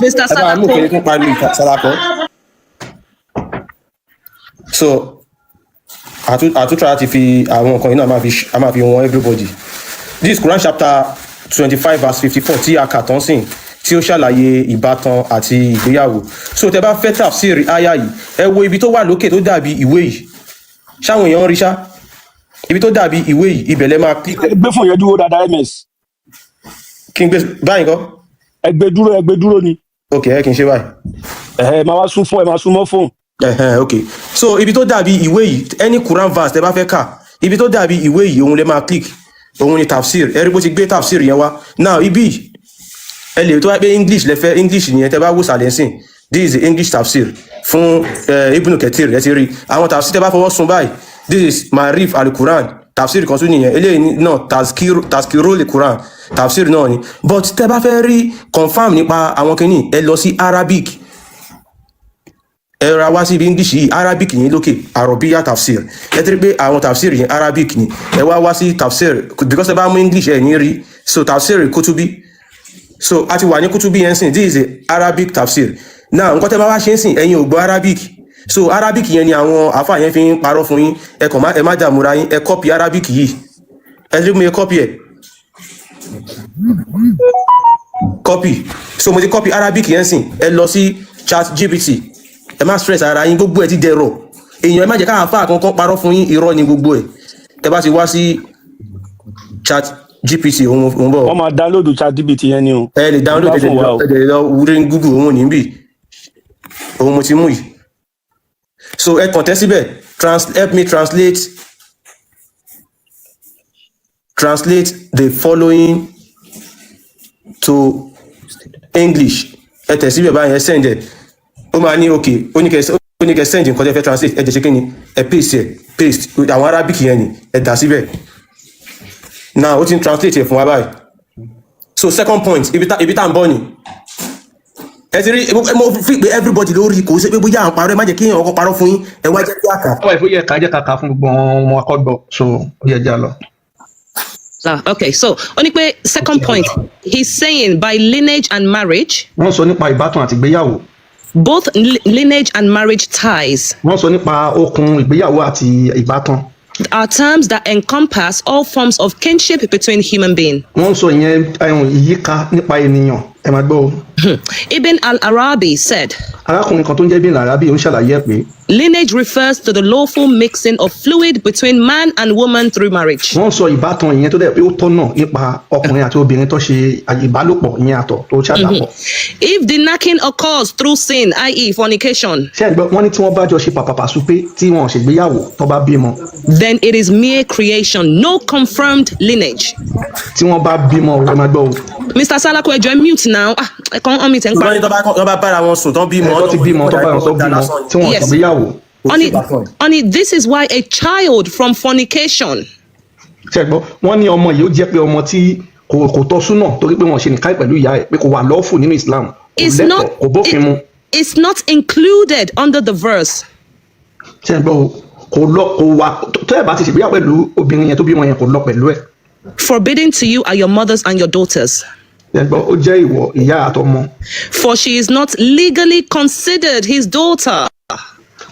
Mr. Salako. So àtúntà láti fi àwọn nǹkan yìí náà a máa fi wọn everybody. This Quran chapter 25 verse 54 tí a kà tán sìn tí ó ṣàlàyé ìbátan àti ìgbéyàwó. So tẹ bá fẹ́ tafsir àyà yìí ẹ wo ibi tó wà lókè tó dàbí ìwé yìí. Ṣáwọn èèyàn rí ṣá ibi tó dàbí ìwé yìí ibẹ̀ lẹ máa click. Gbé fún yẹn dúró dáadáa ms. Kí n gbé báyìí kọ́. Ẹgbẹ́ dúró ni. Ok, ẹ kì í ṣe báyìí. Máa wá sún fún ẹ máa sún mọ́ fóun. Ok, so ibi tó dàbí ìwé yìí any Quran verse tẹ bá fẹ́ kà ibi tó dàbí ìwé yìí òun lẹ máa click òun ni tafsir ẹ rí bó ti gbé tafsir yẹn wá. Now ibi ẹ lè tó wá pé English lẹ fẹ́ English nìyẹn tẹ bá wò sàlẹ̀ sìn this is the English tafsir fún Ibn Kathir ẹ ti rí àwọn tafsir tẹ bá fọwọ́ sùn báyìí this is Marif al-Quran tafsir kan tún nìyẹn eléyìí náà tazkirul Quran tafsir náà ni but tẹ bá fẹ́ rí confam nípa àwọn kìíní ẹ lọ sí Arabic ẹ ra wá sí ibi English yìí Arabic yìí lókè Arabiya tafsir ẹ ti rí pé àwọn tafsir yìí Arabic ni ẹ wá sí tafsir because ẹ bá mú English ẹ ní rí so tafsir kutubi so a ti wà ní kutubi yẹn sìn this is Arabic tafsir now nǹkan tẹ́ bá wá ṣe ń sìn ẹ̀yin ò gbọ́ Arabic so Arabic yẹn ni àwọn àfáà yẹn fi ń parọ́ fún yín ẹ má dààmúra yín ẹ copy Arabic yìí ẹ ti rí mi ẹ copy ẹ copy so mo ti copy Arabic yẹn sìn ẹ lọ sí ChatGPT ẹ má stress ara yín gbogbo ẹ ti dẹ̀rọ̀ èèyàn ẹ má jẹ́ káwọn àfáà kankan parọ́ fún yín irọ́ ni gbogbo ẹ tẹ́ bá ti wá sí ChatGPT òun bọ̀. Wọ́n máa download ChatGPT yẹn ni o. Ẹ lè download ẹ lọ wúrí Google òun níbí òun mo ti mú yìí so ẹ kàn tẹ́ síbẹ̀ help me translate the following to English ẹ tẹ̀ síbẹ̀ báyìí ẹ send ẹ ó máa ní okay ó ní kẹ́ send nǹkan tẹ́ fẹ́ translate ẹ jẹ́ ṣe kí ni ẹ paste àwọn Arabic yẹn ni ẹ dà síbẹ̀ now ó ti ń translate ẹ fún wa báyìí so second point ibi tá ń bọ̀ ni ẹ ti rí mo fi pé everybody lórí kò sí pé bóyá à ń parọ́ ẹ má jẹ́ kí èèyàn ọkọ̀ parọ́ fún yín ẹ wá jẹ́ kí àkà. ọwọ́ ìfòyẹ ká jẹ́ kàkà fún gbogbo ọmọ akọ́gbọ̀ so ó yẹ já lọ. Okay, so only pé second point he's saying by lineage and marriage. wọ́n sọ nípa ìbátan àti ìgbéyàwó. Both lineage and marriage ties. wọ́n sọ nípa okùn ìgbéyàwó àti ìbátan. Are terms that encompass all forms of kinship between human beings. wọ́n sọ ìyẹn ìyíká nípa ènìyàn ẹ máa gbọ́ o. Ibn al-Arabi said. arákùnrin kan tó ń jẹ́ Ibn al-Arabi ó ń ṣàlàyé ẹ̀ pé. Lineage refers to the lawful mixing of fluid between man and woman through marriage. wọ́n sọ ìbátan ìyẹn tó dẹ̀ pé ó tọ́nà nípa ọkùnrin àti obìnrin tó ṣe ìbálòpọ̀ ìyẹn àtọ̀ tó ṣàdàpọ̀. If the knacking occurs through sin, i.e. fornication. ṣé ẹ gbọ́ wọ́n ní tí wọ́n bá jọ ṣe pàpàpàṣù pé tí wọ́n ṣègbéyàwó tó bá bímọ. Then it is mere creation, no confirmed lineage. tí wọ́n bá bímọ ẹ máa gbọ́ o. Mr. Salako ẹjọ mute now. Ẹ kàn án mi tẹ́ ń parí. tó bá bára wọn sùn tán bímọ. tó ti bímọ tó bá wọn sọ bímọ tí wọ́n ṣègbéyàwó. Only this is why a child from fornication. ṣé ẹ gbọ́ wọ́n ní ọmọ yìí ó jẹ́ pé ọmọ tí kò tọ́ súnà torí pé wọ́n ṣe nìkan pẹ̀lú ìyá ẹ̀ pé kò wà lawful nínú Islam kò lẹ́tọ̀ọ́ kò bófin mu. It's not included under the verse. ṣe ń gbọ́ kò wà tó ẹ̀ bá ti ṣègbéyàwó pẹ̀lú obìnrin yẹn tó bímọ yẹn kò lọ pẹ̀lú ẹ̀. Forbidden to you are your mothers and your daughters. ṣe ń gbọ́ ó jẹ́ ìwọ ìyá àtọmọ. For she is not legally considered his daughter.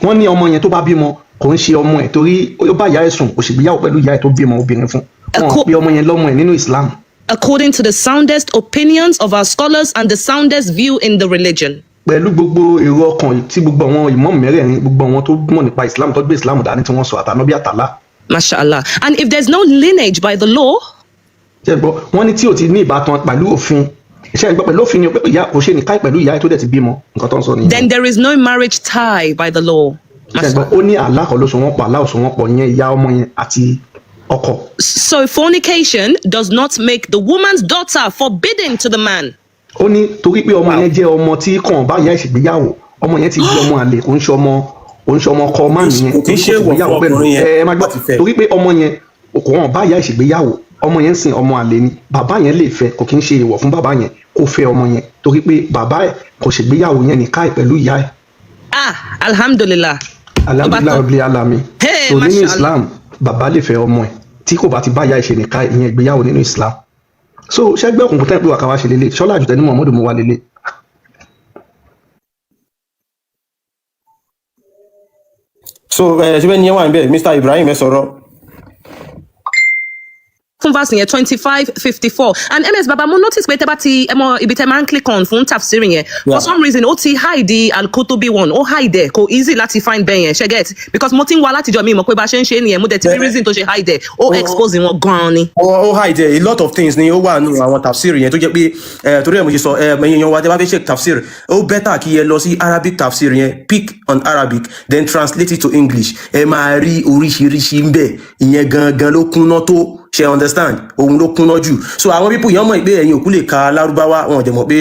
wọ́n ní ọmọ yẹn tó bá bímọ kò ń ṣe ọmọ ẹ̀ torí ó bá ìyá ẹ̀ sùn kò ṣègbéyàwó pẹ̀lú ìyá ẹ̀ tó bímọ obìnrin fún wọn pe ọmọ yẹn lọ́mọ ẹ̀ nínú Islam. According to the soundest opinions of our scholars and the soundest view in the religion. Pẹ̀lú gbogbo èrò ọkàn tí gbogbo àwọn ìmáàmù mẹ́rẹ̀ẹ̀rin gbogbo àwọn tó mọ̀ nípa Islam tó gbé Islam dání tí wọ́n sọ àtànábí àtàlá. Mashallah. And if there's no lineage by the law. ṣe gbọ́ wọ́n ní tí o ti ní ìbátan pẹ̀lú òfin ṣe gbọ́ pẹ̀lú òfin ni pé ìyá kò ṣe nìkan pẹ̀lú ìyá tó dẹ̀ ti bímọ nǹkan tó ń sọ nìyẹn. Then there is no marriage tie by the law. ṣe gbọ́ ó ní Allah kan ló so wọ́n pọ̀ Allah ò so wọ́n pọ̀ ìyẹn ìyá ọmọ yẹn àti ọkọ. So fornication does not make the woman's daughter forbidden to the man. Ó ní torí pé ọmọ yẹn jẹ́ ọmọ tí kàn bá ìyá ìṣègbéyàwó ọmọ yẹn ti di ọmọ àlè kò ń ṣe ọmọ ọkọ máa nìyẹn kò ṣe ìgbéyàwó pẹ̀lú ẹ má gbọ́ torí pé ọmọ yẹn kò hàn bá ìyá ìṣègbéyàwó ọmọ yẹn sìn ọmọ àlè ni bàbá yẹn lè fẹ́ kò kí ń ṣe ìwọ̀ fún bàbá yẹn kó fẹ́ ọmọ yẹn torí pé bàbá ẹ̀ kò ṣègbéyàwó yẹn nìkan pẹ̀lú ìyá ẹ̀. Alhamdulillah. Alhamdulillah rabbil alamin. So nínú Islam bàbá lè fẹ́ ọmọ ẹ̀ tí kò bá ti bá ìyá ìṣe nìkan ìyẹn ìgbéyàwó nínú Islam. So ṣẹ́gbẹ́ òkùnkùn tẹ́ ń pè wá ká wá ṣe lélẹ̀ ṣọ́lá àjùtẹ́ ní Muhammadu mú wa lélẹ̀. So ṣe bẹ́ẹ̀ ni ẹ wà níbẹ̀ Mr. Ibrahim ẹ sọ̀rọ̀. Fún verse yẹn 25:54 and MS Baba mo notice pé tẹ́ bá ti ibi tẹ́ máa ń click on fún tafsir yẹn for some reason ó ti hide al-Kutubi one ó hide kò easy láti find bẹ́ẹ̀ yẹn ṣe get because mo ti ń wá látijọ́ mi mọ̀ pé bá ṣe ń ṣe nìyẹn mo dẹ̀ ti rí reason tó ṣe hide ó expose wọn gan-an ni. ó hide a lot of things ni ó wà nù àwọn tafsir yẹn tó jẹ́ pé torí ẹ̀ mo ṣe sọ ẹ̀yin yan wa tẹ́ bá fẹ́ ṣe tafsir ó better kí ẹ lọ sí Arabic tafsir yẹn pick on Arabic then translate it to English ẹ máa rí oríṣiríṣi ń bẹ ìyẹn gangan ló kúnná tó ṣe understand ohun ló kúnná jù so àwọn people yẹn mọ̀ pé ẹ̀yin òkú lè ka lárúbáwá wọn dẹ̀ mọ̀ pé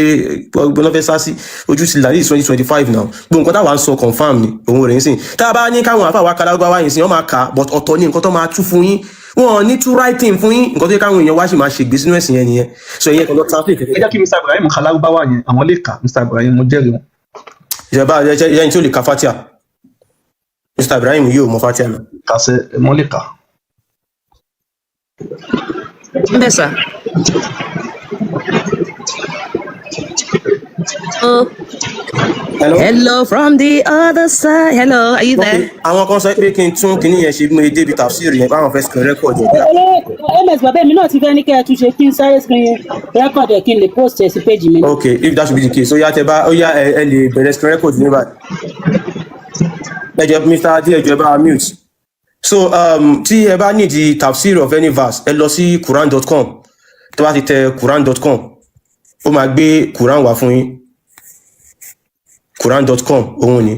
gbọ́n fẹ́ sá sí ojú sí láti 2025 now gbogbo nǹkan táwa ń sọ confam ni òun rẹ̀ ń sìn tá a bá ní káwọn àfàwà ka lárúbáwá yìí sìn wọ́n máa kà but ọ̀tọ̀ ní nǹkan tó máa tú fún yín wọn ní tú writing fún yín nǹkan tó yẹ káwọn èèyàn wá sì máa ṣègbè sínú ẹ̀sìn yẹn nìyẹn so ìyẹn kan lọ translate. ẹ jẹ́ kí Mr. Ibrahim ka lárúbáwá yẹn àwọn lè kà Mr. Ibrahim mo jẹ́rìí wọn. ìjọba ẹ̀yìn tí ó lè ka fatia Mr. Ibrahim yóò mọ fatia náà. kàṣẹ mọ́ lè kà. Yes, sir. Hello from the other side. Hello, are you there? Àwọn kan sọ pé kí n tún kíní yẹn ṣe bí mo ṣe débi tafsir yẹn báwọn fẹ́ screen record yẹn. MS bàbá mi náà ti fẹ́ ní kẹ́ ẹ tún ṣe kí n sáré screen record ẹ̀ kí n lè post ẹ̀ sí page mi. Okay, if that should be the case, ó yá ẹ lè bẹ̀rẹ̀ screen record ní báyìí. Ẹ jẹ́ Mr. Adi ẹ jẹ́ bá mute. So tí ẹ bá need the tafsir of any verse ẹ lọ sí Quran.com tó bá ti tẹ Quran.com ó máa gbé Quran wá fún yín Quran.com òun ni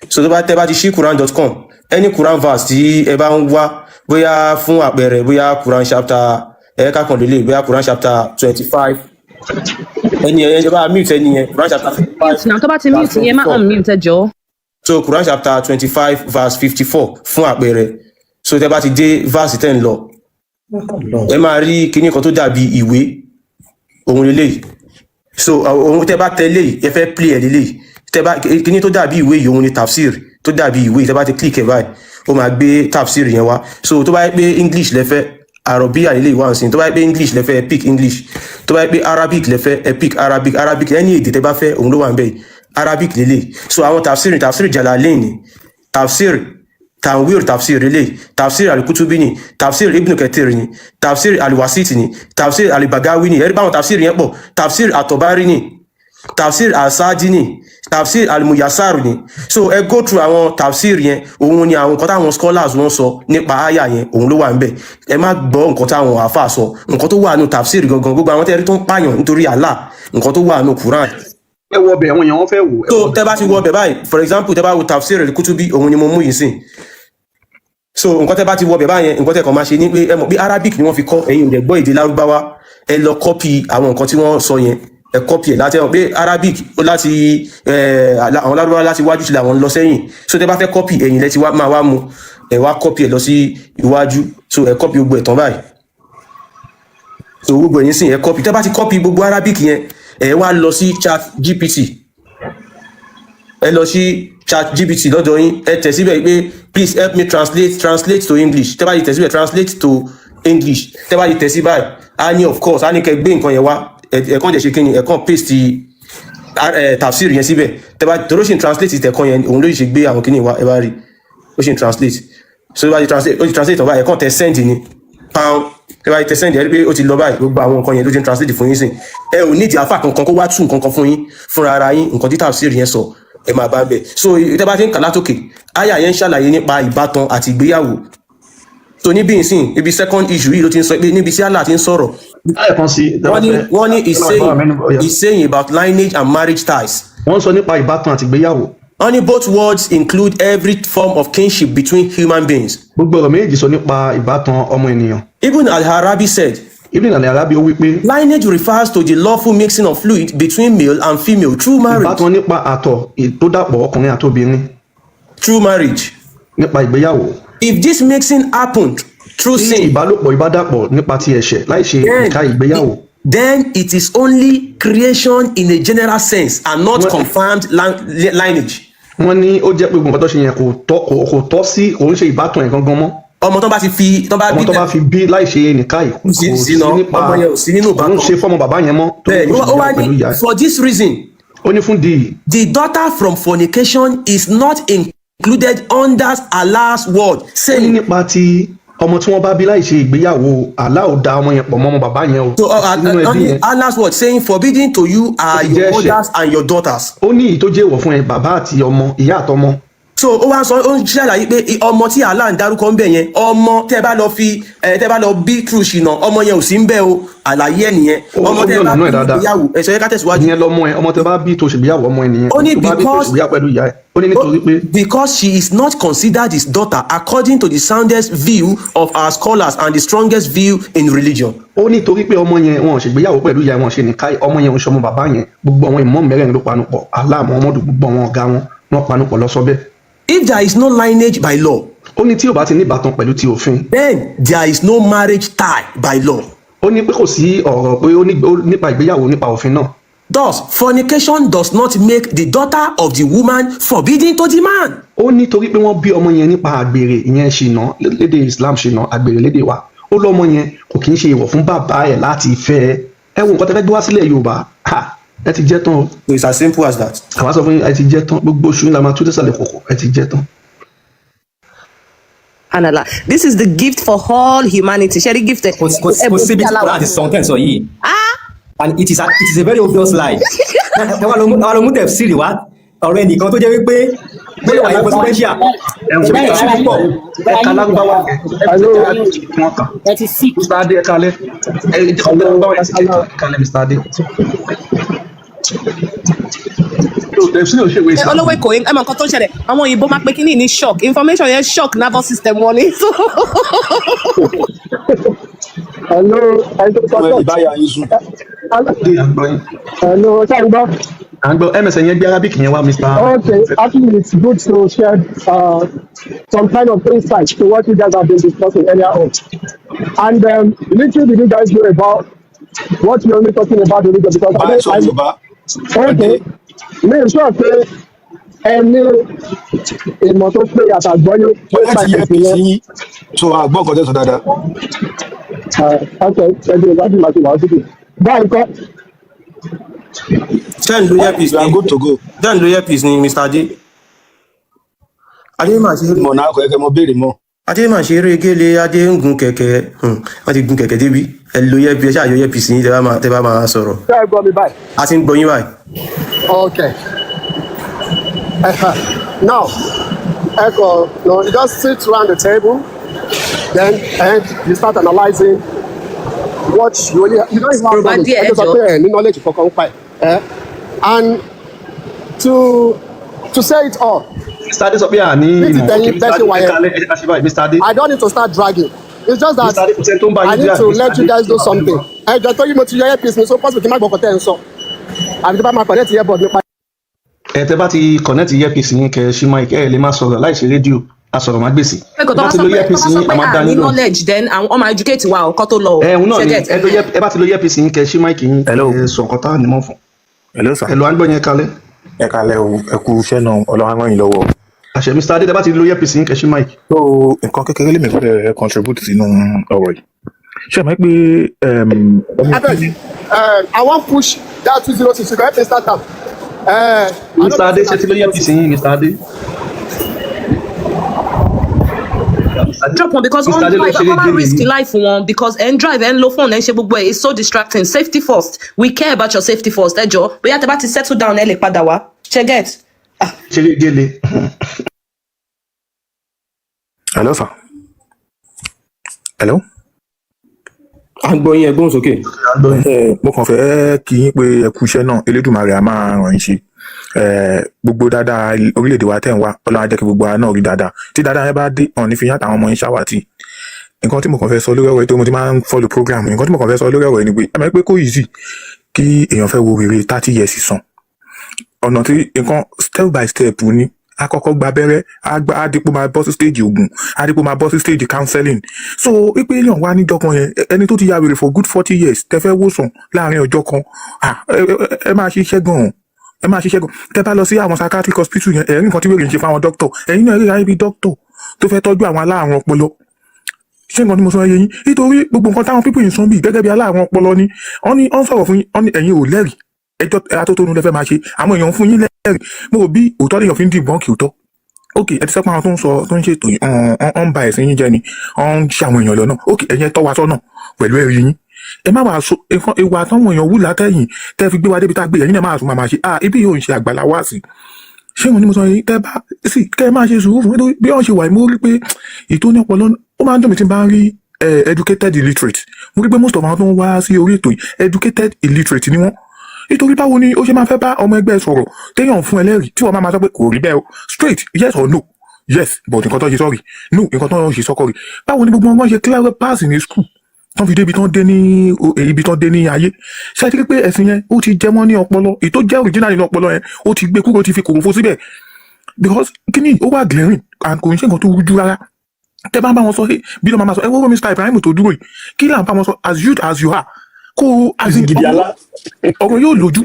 so tó bá tẹ bá ti ṣí Quran.com any Quran verse tí ẹ bá ń wá bóyá fún àpẹẹrẹ bóyá Quran chapter kákàndínlẹ̀ bóyá Quran chapter 25 ẹni ẹ bá mute ẹni yẹn Quran chapter 25. Now tó bá ti mute yẹn máa unmute ẹ jọ̀ọ́. So Quran chapter 25 verse 54 fún àpẹẹrẹ so tẹ́ bá ti dé verse 10 lọ ẹ máa rí kíní kan tó dàbí ìwé ohun lélẹ́yìí so ohun tẹ́ bá tẹ̀lé ẹ fẹ́ play ẹ̀ lélẹ́yìí tẹ́ bá kíní tó dàbí ìwé yìí ohun ni tafsir tó dàbí ìwé tẹ́ bá ti click ẹ̀ báyìí ó máa gbé tafsir yẹn wá so tó bá yẹ pé English lẹ́fẹ́ Arabiya lélẹ́yìí wá nsìn tó bá yẹ pé English lẹ́fẹ́ ẹ pick English tó bá yẹ pé Arabic lẹ́fẹ́ ẹ pick Arabic ẹni èdè tẹ́ bá fẹ́ òun ló wà ń bẹ̀ yìí Arabic lele so àwọn tafsir Jalalain ni tafsir Tanwir tafsir lele tafsir al-Kutubi ni tafsir Ibn Kathir ni tafsir al-Wasit ni tafsir al-Bagawi ni ẹ rí báwọn tafsir yẹn pọ̀ tafsir at-Tabari ni tafsir al-Sadi ni tafsir al-Muyassar ni so ẹ go through àwọn tafsir yẹn òun ni àwọn nǹkan táwọn scholars wọ́n sọ nípa àyà yẹn òun ló wà ń bẹ̀ ẹ má gbọ́ nǹkan táwọn àfáà sọ nǹkan tó wà nínú tafsir gangan gbogbo àwọn tẹ́rí tó ń pààyàn nítorí Allah nǹkan tó wà nínú Quran ẹ wọ ọbẹ̀ àwọn èèyàn wọn fẹ́ wò. so tẹ́ bá ti wọ ọbẹ̀ báyìí for example tẹ́ bá wo tafsir al-Kutubi òun ni mo mú yìí sìn so nǹkan tẹ́ bá ti wọ ọbẹ̀ báyẹn nǹkan tẹ́ kàn máa ṣe ní pé ẹ mọ̀ bí Arabic ni wọ́n fi kọ́ ẹ̀yin ò dẹ̀ gbọ́ èdè Lárúbáwá ẹ lọ kọ́pì àwọn nǹkan tí wọ́n sọ yẹn ẹ kọ́pì ẹ̀ láti ẹ̀ pé Arabic ó láti àwọn Lárúbáwá láti wájú sí làwọn lọ sẹ́yìn so tẹ́ bá fẹ́ kọ́pì ẹ̀yin lẹ́ti máa wá mu ẹ wá kọ́pì ẹ̀ lọ sí iwájú so ẹ kọ́pì gbogbo ẹ̀ tán báyìí so gbogbo ẹ̀yin sìn ẹ copy tẹ́ bá ti copy gbogbo Arabic yẹn ẹ wá lọ sí chat GPT, ẹ lọ sí chat GPT lọ́dọ̀ yín, ẹ tẹ̀ síbẹ̀ pé please help me translate to English. Tẹ́ bá ti tẹ̀ síbẹ̀ translate to English, tẹ́ bá ti tẹ̀ sí báyìí a ní of course a ní kẹ́ gbé nǹkan yẹn wá, ẹ̀kan jẹ́ ṣe kí ni ẹ̀kan paste tafsir yẹn síbẹ̀, tẹ́ bá tó ló ṣe translate ìtẹ̀kan yẹn òun ló ṣe gbé àwọn kíní wá, ẹ bá rí ó ṣe translate, so bá ti translate ọba ẹ̀kan tẹ̀ send ni pound, tẹ́ bá ti tẹ̀ send ẹ rí pé ó ti lọ báyìí, gbogbo àwọn nǹkan yẹn ló ṣe translate fún yín sìn, ẹ ò ní ìdí àfà kankan kó wá tún nǹkan kan fún yín fúnra ara yín, nǹkan tí tafsir yẹn sọ ẹ máa bá bẹ̀. So tẹ́ bá ti ń kà látòkè àyà yẹn ń ṣàlàyé nípa ìbátan àti ìgbéyàwó, so níbi ìsìn ibi second issue yìí ló ti ń sọ pé níbi tí Allah ti ń sọ̀rọ̀ wọ́n ní is saying about lineage and marriage ties. Wọ́n sọ nípa ìbátan àti ìgbéyàwó. Only both words include every form of kinship between human beings. Gbogbo ọ̀rọ̀ méjì sọ nípa ìbátan ọmọ ènìyàn. Ibn al-Arabi said, Ibn al-Arabi ó wí pé lineage refers to the lawful mixing of fluid between male and female through marriage. Ìbátan nípa àtọ̀ tó dàpọ̀ ọkùnrin àti obìnrin. Through marriage. Nípa ìgbéyàwó. If this mixing happened through sin, ìbálòpọ̀ ìbádàpọ̀ nípa ti ẹ̀ṣẹ̀ láì ṣe ìka ìgbéyàwó, then it is only creation in a general sense and not confirmed lineage. Wọ́n ní ó jẹ́ pé gbogbo nǹkan tó ṣe yẹn kò tọ́ sí, kò ń ṣe ìbátan ẹ̀ gangan mọ́. Ọmọ tó bá fi bí láì ṣe nìka yìí kò sí nípa òun ṣe fọ́mọ bàbá yẹn mọ́ tó ń ṣe pẹ̀lú ìyá. For this reason, ó ní fún the daughter from fornication is not included under Allah's word. Ó ní nípa ti ọmọ tí wọ́n bá bí láì ṣe ìgbéyàwó, Allah ò dá ọmọ yẹn pọ̀ mọ́ ọmọ bàbá yẹn o. So Allah's word saying forbidden to you are your mothers and your daughters. Ó ní èyí tó jẹ́ èèwọ̀ fún ẹ bàbá àti ọmọ, ìyá àtọmọ. So ó wá sọ ó ń ṣàlàyé pé ọmọ tí Allah ń dárúkọ ń bẹ yẹn, ọmọ tẹ́ bá lọ bí true ṣìnà, ọmọ yẹn ò sí ń bẹ o, àlàyé ẹ nìyẹn. Ọmọ tẹ́ bá bí ìgbéyàwó ẹsẹ yẹ ká tẹ̀síwájú. Ìyẹn lọmọ ẹ, ọmọ tẹ́ bá bí tó ṣègbéyàwó ọmọ ẹ nìyẹn. Ó ní because she is not considered his daughter according to the soundest view of our scholars and the strongest view in religion. Ó ní torí pé ọmọ yẹn wọn ṣègbéyàwó pẹ̀lú ìyá wọn ṣe nìka, ọmọ yẹn ò ṣọmọ bàbá yẹn, gbogbo àwọn ìmọ̀ mẹ́rẹ̀ẹ̀rin ló panupọ̀, Allah Muhammadu gbogbo àwọn ọ̀gá wọn panupọ̀ lọ sọ bẹ́ẹ̀. If there is no lineage by law, ó ní tí ò bá ti ní ìbátan pẹ̀lú ti òfin, then there is no marriage tie by law. Ó ní pé kò sí ọ̀rọ̀ pé ó nípa ìgbéyàwó nípa òfin náà. Thus, fornication does not make the daughter of the woman forbidden to the man. Ó ní torí pé wọ́n bí ọmọ yẹn nípa àgbèrè, ìyẹn ṣìnà lédè Islam, ṣìnà àgbèrè lédè wa, ó lọ́mọ yẹn kò kì í ṣe ìwọ̀ fún bàbá ẹ̀ láti fẹ́ ẹ wo nǹkan tẹ́ fẹ́ gbé wá sílẹ̀ Yorùbá, ẹ ti jẹ́ tán o. It's as simple as that. Àwọn sọ fún yín ẹ ti jẹ́ tán, gbogbo oṣù ńlá máa tún désàlẹ̀ kòkò, ẹ ti jẹ́ tán. Allah, this is the gift for all humanity. Share the gift. Kò síbi tí Qur'an ti sọ tẹ́ǹsọ̀ yìí. And it is a very obvious lie. Ẹ wá lọ mú tafsiri wá ọ̀rọ̀ ẹnìkan tó jẹ́ wípé bóyá wà ní presidential. Ẹ̀ka lágbáwá ẹ̀ ti sí. Mr. Adé ẹ̀ka alẹ́. Ẹ̀ka alẹ́ Mr. Adé. Olówó Èkó ẹ mọ nǹkan tó ń ṣẹlẹ̀, àwọn òyìnbó máa pe kí ní shock, information yẹn shock nervous system wọn ni. Hello, hello, MSN yẹn gbé Arabic yẹn wá, Mr. Okay, actually it's good to share some kind of insight to what you guys have been discussing earlier on. And literally, did you guys know about what you're only talking about religion? Because okay, me sure pé ẹni ìmọ̀ tó pé àtàgbọ́yé tó ṣàkóso yẹn. So àgbọ̀ nǹkan tẹ̀sán dáadáa. Okay, ẹbí ìwádìí máa ti wà síbi. Báyìí kọ́. Then do earpiece. We are good to go. Then do earpiece ni Mr. Ade. Adé máa ṣe mọ̀ náà kọ̀ ẹ̀kẹ́ mo béèrè mọ́. Adé máa ṣe eré gélé, Adé ń gun kẹ̀kẹ́. Wọ́n ti gun kẹ̀kẹ́ débi. Ẹ lo earpiece, ṣáà yọ earpiece yín tẹ́ bá máa sọ̀rọ̀. Ṣé ẹ gbọ́ mi báyìí? A ti ń gbọ́ yín báyìí. Okay. Now, Echo, no, you just sit around the table, then you start analyzing what you don't even have any knowledge for compile. And to say it all, Mr. Ade sọ pé I don't need to start dragging. It's just that I need to let you guys do something. I just told you to your earpiece, so possible to make more so. I'm going to connect earbud. Tẹ́ bá ti connect earpiece yín kẹ́ ṣí mic ẹ lè má sọ̀rọ̀ láì ṣe rédíò asọ̀rọ̀ má gbèsè Pé kò tó bá bá ti sọ lo pé earpiece yín a máa dá ní yín lóhùn knowledge then àwọn ọmọ educate wa ọkọ tó lọ. òun náà Ṣé ni get? ẹ bá ti lo earpiece yín kẹ ṣí máìkì yín ẹ sọ nǹkan tá à ní mọ̀ fún Hello sir. ẹ lọ à ń gbọ́ yẹn kalẹ̀ Ẹ kalẹ̀ o, ẹ kú iṣẹ́ náà, Ọlọ́run á ràn yín lọ́wọ́. àṣẹ Mr. Adé tẹ bá ti lo earpiece yín kẹ ṣí máìkì. So nǹkan kékeré lèmi fẹ́ contribute sínú ọ̀rọ̀ yìí. Ṣé ẹ mọ̀ pé Abeg, I wan push that 206. You go help me start am. Mr. Adé ṣe ti lo earpiece yín Mr. Adé. Drop one because on drive I risk life one because and drive and low phone and she gbogbo ẹ̀ is so distracting. Safety first. We care about your safety first. Ẹ jọ̀ọ́ bóyá tẹ́ bá ti settle down ẹ lè padà wá. Ṣé get? Ṣeré gélé. Hello sir. Hello. À ń gbọ́ yín ẹgbọ́n sókè. Mo kàn fẹ́ kí yín pé ẹ kú iṣẹ́ náà, Elédùmarè á máa ràn yín ṣe. Gbogbo dáadáa orílẹ̀-èdè wa tẹ̀ ń wá, Ọlọ́run á jẹ́ kí gbogbo wa náà rí dáadáa. Tí dáadáa yẹn bá dé, ọ̀n ní fi yàtọ̀ àwọn ọmọ yín ṣàwátì. Nǹkan tí mo kàn fẹ́ sọ lórí ọ̀rọ̀ yìí tó mo ti máa ń follow program, nǹkan tí mo kàn fẹ́ sọ lórí ọ̀rọ̀ yìí ni pé ẹ mọ̀ pé kò easy kí èèyàn fẹ́ wo rere 30 years sàn. Ọ̀nà tí nǹkan step by step ni àkọ́kọ́ gba abẹ́rẹ́ àdìpọ̀ máa bọ́ sí stage ogun àdìpọ̀ máa bọ́ sí stage counseling. So wípé èèyàn wá níjọ́ kan yẹn ẹni tó ti ya wèrè for good 40 years tẹ fẹ́ wòsàn láàrin ọjọ́ kan ẹ máa ṣiṣẹ́ gan-an ẹ máa ṣiṣẹ́ gan-an tẹ bá lọ sí àwọn psychiatric hospital yẹn ẹ̀rí nǹkan tí wèrè ń ṣe fáwọn doctor ẹ̀yin náà rí ra ibi doctor tó fẹ́ tọ́jú àwọn aláàrùn ọpọlọ. Ṣé nǹkan tí mo sọ yẹ yín nítorí gbogbo nǹkan táwọn pípọ̀ yìí sọ bí gẹ́gẹ́ bí aláàrùn ọpọlọ ni wọ́n sọ̀rọ̀ fún yín ẹ̀yin ò lẹ́rìí ẹjọ́ atótónu lẹ́fẹ́ máa ṣe àwọn èèyàn fún yín lẹ́rìí mo rò bí òótọ́ lèèyàn fi ń dìbọn kì í tọ́. Ok, ẹ ti sọ pé àwọn tó ń sọ tó ń ṣètò yìí ọ̀n ba ẹ̀sìn yín jẹ́ ni ọ̀n ṣe àwọn èèyàn lọ́nà ok ẹ̀yin tọ́ wa sọ́nà pẹ̀lú ẹ̀rí yín ẹ má wàá so ìwà àtàwọn èèyàn wù látẹ̀yìn tẹ́ fi gbé wa débi tá a gbé ẹ̀yin náà máa tún máa ṣe ibi yóò ń ṣe àgbàlá wá sí ṣé wọn ni mo sọ yìí tẹ́ bá sì kẹ́ ẹ máa ṣe sùúrù fún bí wọ́n ṣe wà mo rí pé ètò ní ọpọlọ ó máa ń dùn mí tí n bá ń rí educated illiterate mo rí pé most of àwọn tó ń wá sí orí ètò yìí educated illiterate ni wọ́n nítorí báwo ni ó ṣe máa fẹ́ bá ọmọ ẹgbẹ́ sọ̀rọ̀ téèyàn fún ẹlẹ́rìí tí wọ́n máa sọ pé kò rí bẹ́ẹ̀ o straight yes or no yes but nǹkan tó ṣe sọ́ọ̀rì no nǹkan tó ṣe sọ́kọ̀rì báwo ni gbogbo wọn ṣe clear pass ní school tán fi dé ibi tán dé ní ayé ṣe ti rí pé ẹ̀sìn yẹn ó ti jẹ́ mọ́ ní ọpọlọ èyí tó jẹ́ original nínú ọpọlọ yẹn ó ti gbé kúrò ó ti fi kòròfo síbẹ̀ because kíní ó wà glaring and kò ń ṣe nǹkan tó rújú rárá tẹ́ bá ń bá wọn sọ bí ló máa sọ ẹ wọ́n Mr. Ibrahim tó dúró yìí kí là ń bá wọn sọ as youth as you are kó ọ̀rọ̀ yóò lójú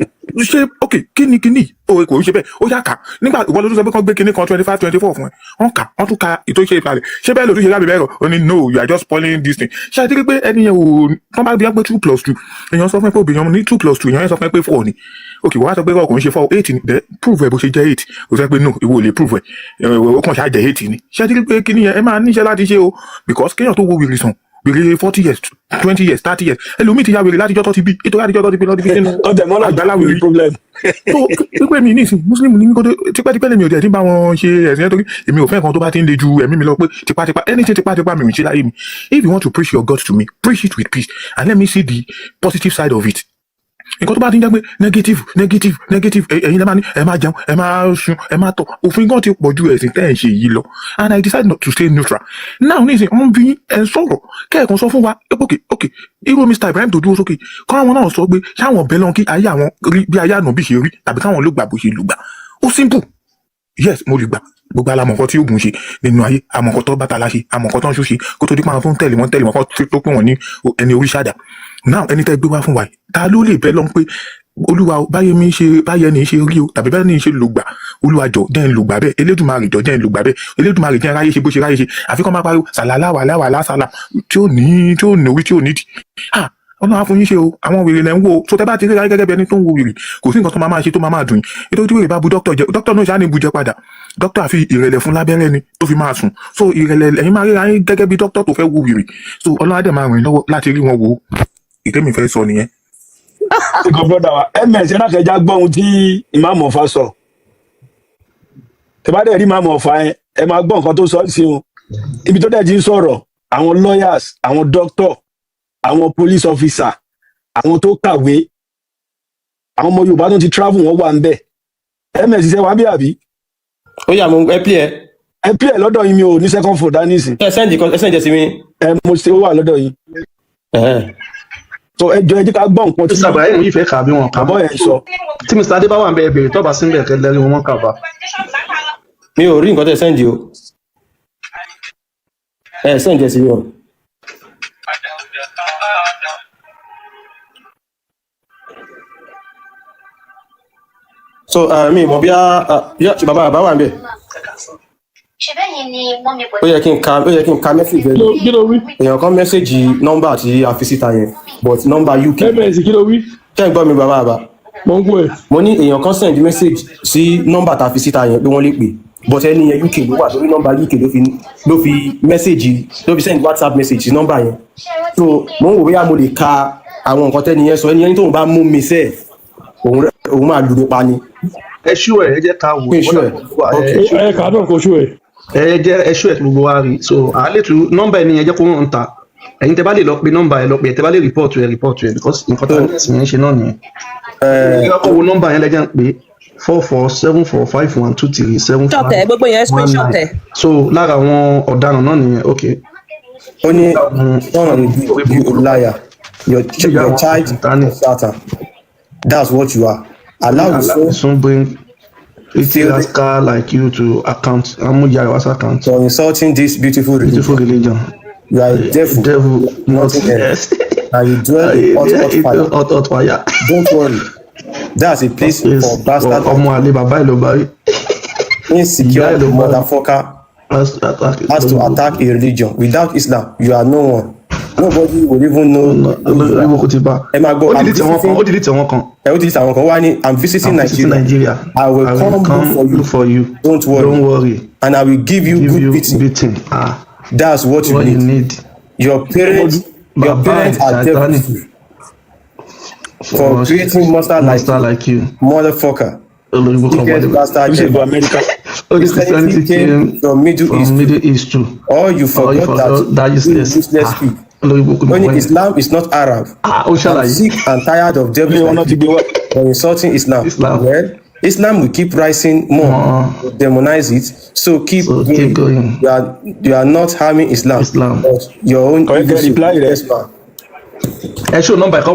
ṣe ok kíni òwe kò ń ṣe bẹ́ẹ̀ ó yà kà nígbà ìwọ ló tún sọ pé kán gbé kíní kan 25-24 fún ẹ wọ́n kà wọ́n tún ka ètò ìṣe ìfàlẹ̀ ṣé bẹ́ẹ̀ ló tún ṣe lábẹ́ bẹ́ẹ̀ rọ̀ ó ní no you are just spoiling this thing ṣe àti pé ẹni yẹn ò wọ́n bá bí wọ́n pé 2+2 èèyàn sọ fún ẹ pé obìnrin ní 2+2 èèyàn sọ fún ẹ pé 4 ni ok wọ́n á sọ pé kò ń ṣe 4 8 ni bẹ́ẹ̀ prove ẹ bó ṣe jẹ́ 8 kò sọ pé no ìwọ ò lè prove ẹ ó kàn ṣáà jẹ́ 8 ni ṣe àti pé kíní yẹn ẹ máa níṣẹ́ láti ṣe o because kéèyàn tó wo wèrè sàn wèrè 40 years 20 years 30 years ẹlòmíì ti ya wèrè látijọ́ tó ti bí ètò àtijọ́ tó ti bí lọ́dún bí sínú àgbàlá wèrè problem. tó pípẹ́ mi ní ìsìn mùsùlùmí ní kó tipẹ́tipẹ́ lèmi ò tẹ̀ tí ń bá wọn ṣe ẹ̀sìn yẹn torí èmi ò fẹ́ nǹkan tó bá ti ń le ju ẹ̀mí mi lọ pé tipátipá anything tipátipá mi ò ń ṣe láyé mi if you want to preach your God to me preach it with peace and let me see the positive side of it. nǹkan tó bá ti ń jẹ́ pé negative ẹ̀yin lẹ́ máa ní ẹ máa jẹun ẹ máa sun ẹ máa tọ̀ òfin gan ti pọ̀ ju ẹ̀sìn tẹ́ ẹ̀ ń ṣe yìí lọ and I decide not to stay neutral now ní ìsìn wọ́n bí ẹ̀ ń sọ̀rọ̀ kẹ́ẹ̀kan sọ fún wa ok irú Mr. Ibrahim tó dúró sókè kọ́ àwọn náà sọ pé ṣáwọn bẹ́ẹ̀ lọ́n kí ayé àwọn rí bí ayé àná bí ṣe rí tàbí káwọn ló gbà bó ṣe lù gbà ó simple yes mo lè gbà gbogbo alamọ̀ nǹkan tí oògùn ṣe nínú ayé àmọ̀ nǹkan tó bátala ṣe àmọ̀ nǹkan tó ń ṣó ṣe kó tó di pa àwọn tó ń tẹ̀lé wọn kó tó pé wọn ní ẹni orí ṣáàdà náà ẹni tẹ́ gbé wá fún wa yìí ta ló lè bẹ́ lọ́n pé olúwa báyẹn ní ṣe rí o tàbí báyẹn ní ṣe lògbà olúwa jọ jẹ́ ń lògbà bẹ́ẹ̀ elédùnmarè jọ jẹ́ ń lògbà bẹ́ẹ̀ elédùnmarè jẹ́ ráyé ṣe bó ṣe ráyé ṣe àfikún máa pariwo sàlàláwà lásàlà tí ò ní orí tí ò nídìí ọlọ́run á fún yín ṣe o àwọn wèrè lẹ́ ń wò ó so tẹ́ bá ti rí ráyé gẹ́gẹ́ bí ẹni tó ń wo wèrè kò sí nǹkan tó máa ṣe tó máa dùn yín nítorí tí wèrè bá bu dókítà jẹ dókítà náà ṣáà ní bu jẹ padà dókítà fi ìrẹ̀lẹ̀ fún lábẹ́rẹ́ ni tó fi máa sùn so ìrẹ̀lẹ̀ ẹ̀yin máa rí ráyé gẹ́gẹ́ bí dókítà tó fẹ́ wo wèrè so ọlọ́run á dẹ̀ máa rìn lọ́wọ́ láti rí wọn wò ó ìtẹ́mi fẹ́ sọ nìyẹn. Ìkọ̀ brọ́dà wa ms ẹ̀rọ àkẹjà gbọ́ ohun tí ìmáàmù Ọ̀fà sọ tẹ́ bá dẹ̀ rí ìmáàmù Ọ̀fà yẹn ẹ máa gbọ́ nǹkan tó sọ sí wọn ibi tó dẹ̀ ti ń sọ̀rọ̀ àwọn lawyers àwọn doctor àwọn police officer àwọn tó kàwé àwọn ọmọ Yorùbá tó ti travel wọn wà ń bẹ̀ ms ṣe wá bí àbí. ó yá mo ẹ pí ẹ lọ́dọ̀ yín mi ò ní second phone dání sí. ẹ sẹ́ǹdì sí mi. mo ṣe ó wà lọ́dọ̀ yín. so ẹ jẹ́ ká gbọ́ nǹkan tí Mr. Ibrahim yìí fẹ́ kà bí wọn kà bọ́ yẹn sọ. tí Mr. Adé bá wà ń bẹ ẹbẹ̀rẹ̀ tọ́ba sí ń bẹ̀ kẹ́lẹ́ rí wọn kà bá. mi ò rí nǹkan tẹ́ sẹ́ǹdì o. Send it to you. So mi mo bí bàbá wà níbẹ̀. Ó yẹ kí n ka message rẹ. Kí ló wí? Èèyàn kan message nọ́mbà tí a fi síta yẹn, but nọ́mbà UK. MS kí ló wí? Ṣé ń gbọ́ mi bàbá? Mo ń gbọ́ ẹ̀. Mo ní èèyàn kan send message sí nọ́mbà tá a fi síta yẹn pé wọ́n lè pè, but ẹni yẹn UK ló wà lórí nọ́mbà UK ló fi message ló fi send WhatsApp message sí nọ́mbà yẹn. So mo ń wò bóyá mo lè ka àwọn nǹkan tẹ́ni yẹn sọ, ẹni yẹn tóun bá mú mi sẹ́ẹ̀ òun máa lù mí pa ni. Ẹ ṣú ẹ jẹ́ ká wò ẹ kà á náà kó ṣú ẹ. Ẹ ṣú ẹ kí gbogbo wa rí, so àálẹ̀ tu nọ́mbà ẹni yẹn jẹ́ kó wọ́n ń ta, ẹ̀yin tẹ́ bá lè lọ pe nọ́mbà ẹ lọ pe, tẹ́ bá lè report ẹ because nǹkan tó ń ẹ̀sìn yẹn ṣe náà nìyẹn. Ẹ kọ́ wo nọ́mbà yẹn lẹ́jẹ̀ ń pè 4474512375. Ṣọ̀tẹ̀ gbogbo yẹn screenshot ẹ̀. So lára àwọn ọ̀daràn náà nìyẹn, ok. Ó ní you liar, your child is Satan. That's what you are. Allah will soon bring a rascal like you to account. Account. For insulting this beautiful religion. You are a devil, nothing else. And you dwell in hot fire. Don't worry. That's a place for bastard. Insecure motherfucker has to attack a religion. Without Islam, you are no one. Nobody will even know. I'm visiting Nigeria. I will come look for you. Don't worry. And I will give you good beating. That's what you need. Your parents are devils for creating monster like you. Motherfucker. Bastard. Christianity came from Middle East too. Or you forgot that useless people. When Islam is not Arab, I'm sick and tired of devils insulting Islam. Well, Islam will keep rising more, demonize it. So keep going. You are not harming Islam. But your own reply. Show number. It's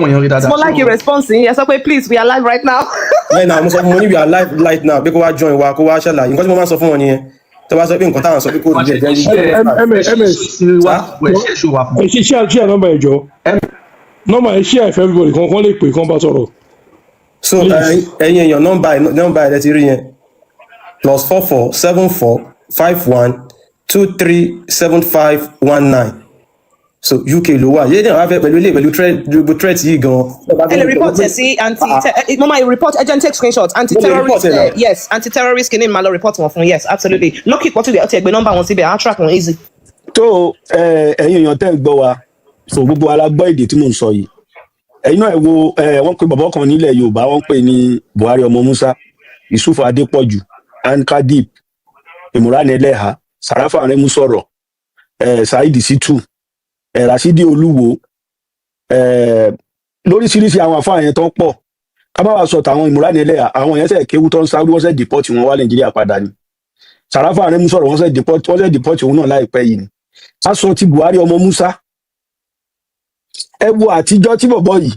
more like your response. Yes, okay, please, we are live right now. Right now, we are live right now. Because we join, we are shall because we want to phone here. To was being contact so people get MS share number ẹjọ number share if everybody kan lè pè kan bá sọ̀rọ̀. So ẹ̀yin your number ẹ ti rí yẹn +447451237519. So UK ló wà yé náà wá fẹ́ pẹ̀lú threat yìí gan. Ẹ lè report ẹ sí mo máa report agent take screenshot anti-terrorist yes anti-terrorist kìíní máa lọ report wọn fún yes absolutely lucky pọ̀ tìlẹ̀ ọtí ẹgbẹ́ nọ́mbà wọn síbẹ̀ á track wọn easy. tó ẹ̀yin èèyàn tẹ́ ń gbọ́ wa so gbogbo alágbọ́ èdè tí mò ń sọ yìí ẹ̀yin náà ẹ wo wọ́n pe bàbá kan nílẹ̀ Yorùbá wọ́n pè ní Buhari ọmọ Musa Yusuf Adépọ̀jù Ankadip Imran Eleha Sarafa Aremu sọ̀rọ̀ Saidi Situ Rasidi Olúwo lóríṣiríṣi àwọn àfáà yẹn tó ń pọ̀ ká má wàá sọ tàwọn Imran Eleha àwọn yẹn sẹ̀ kéwú tó ń sáré wọ́n sẹ̀ dìpọ́tì wọn wá Nàìjíríà padà ni Sarafa Aremu sọ̀rọ̀ wọ́n sẹ̀ dìpọ́tì òun náà láìpẹ́ yìí ni a sọ ti Buhari ọmọ Musa ẹ wo àtijọ́ tí bọ̀bọ̀ yìí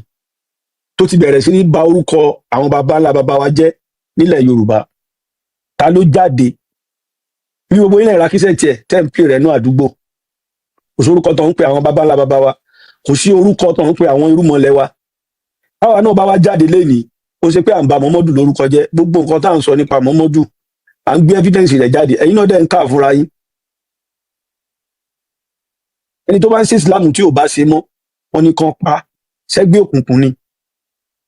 tó ti bẹ̀rẹ̀ sí ní ba orúkọ àwọn baba ńlá baba wa jẹ́ nílẹ̀ Yorùbá ta ló jáde bí gbogbo ilẹ̀ ìrakíṣẹ́ tiẹ̀ tẹ́ǹpì rẹ̀ náà àdúgbò kò sí orúkọ tó ń pè àwọn baba ńlá baba wa kò sí orúkọ tó ń pè àwọn irúmọlẹ̀ wa báwa náà bá wá jáde lénìí ó ṣe pé à ń ba Mọ́mọ́dù lórúkọ jẹ́ gbogbo nǹkan tá à ń sọ nípa Mọ́mọ́dù à ń gbé evidence rẹ̀ jáde ẹ̀yin náà dẹ̀ ń ká fúnra yín ẹni tó bá ń ṣe Islam tí ò bá ṣe mọ́ wọn ní kan pa sẹ́gbẹ́ òkùnkùn ni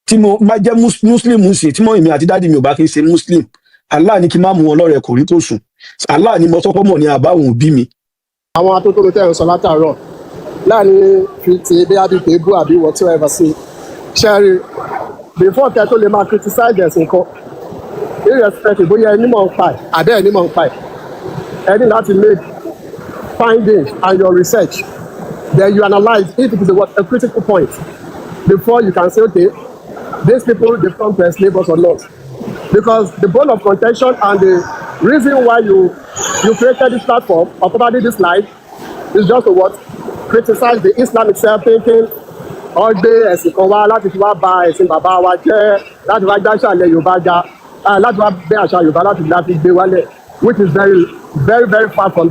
tí mo bá jẹ́ muslim sí tí mo èmi àti dáàdi mi ò bá kí n ṣe muslim Allah ní kí n má mú wọn lọ́rẹ̀ kò rí kò sùn Allah ní mo sọ́kọ́ mọ̀ ní àbáwọn òbí mi. àwọn atótóro tẹ́ ẹ̀ ń sọ látàárọ̀ láàrin fi ti bí abíkè bú àbí whatever sí ṣẹ́rí before kẹ́ tó lè máa criticize ẹ̀sìn kan irrespective bóyá ẹni mọ̀ ń pa ẹ̀ àbẹ́ ẹni mọ̀ ń pa ẹ̀ ẹni láti make findings and your research then you analyze if it is a critical point before you can say okay these people they come to enslave us or not because the bone of contention and the reason why you created this platform or probably this live is just to what criticize the Islamic self-thinking ọgbẹ́ ẹ̀sìn kan wá láti fi wá ba ẹ̀sìn bàbá wa jẹ́ láti wá gbá àṣà ilẹ̀ Yorùbá ga láti wá bẹ́ àṣà Yorùbá láti gbé wálẹ̀ which is very very very far from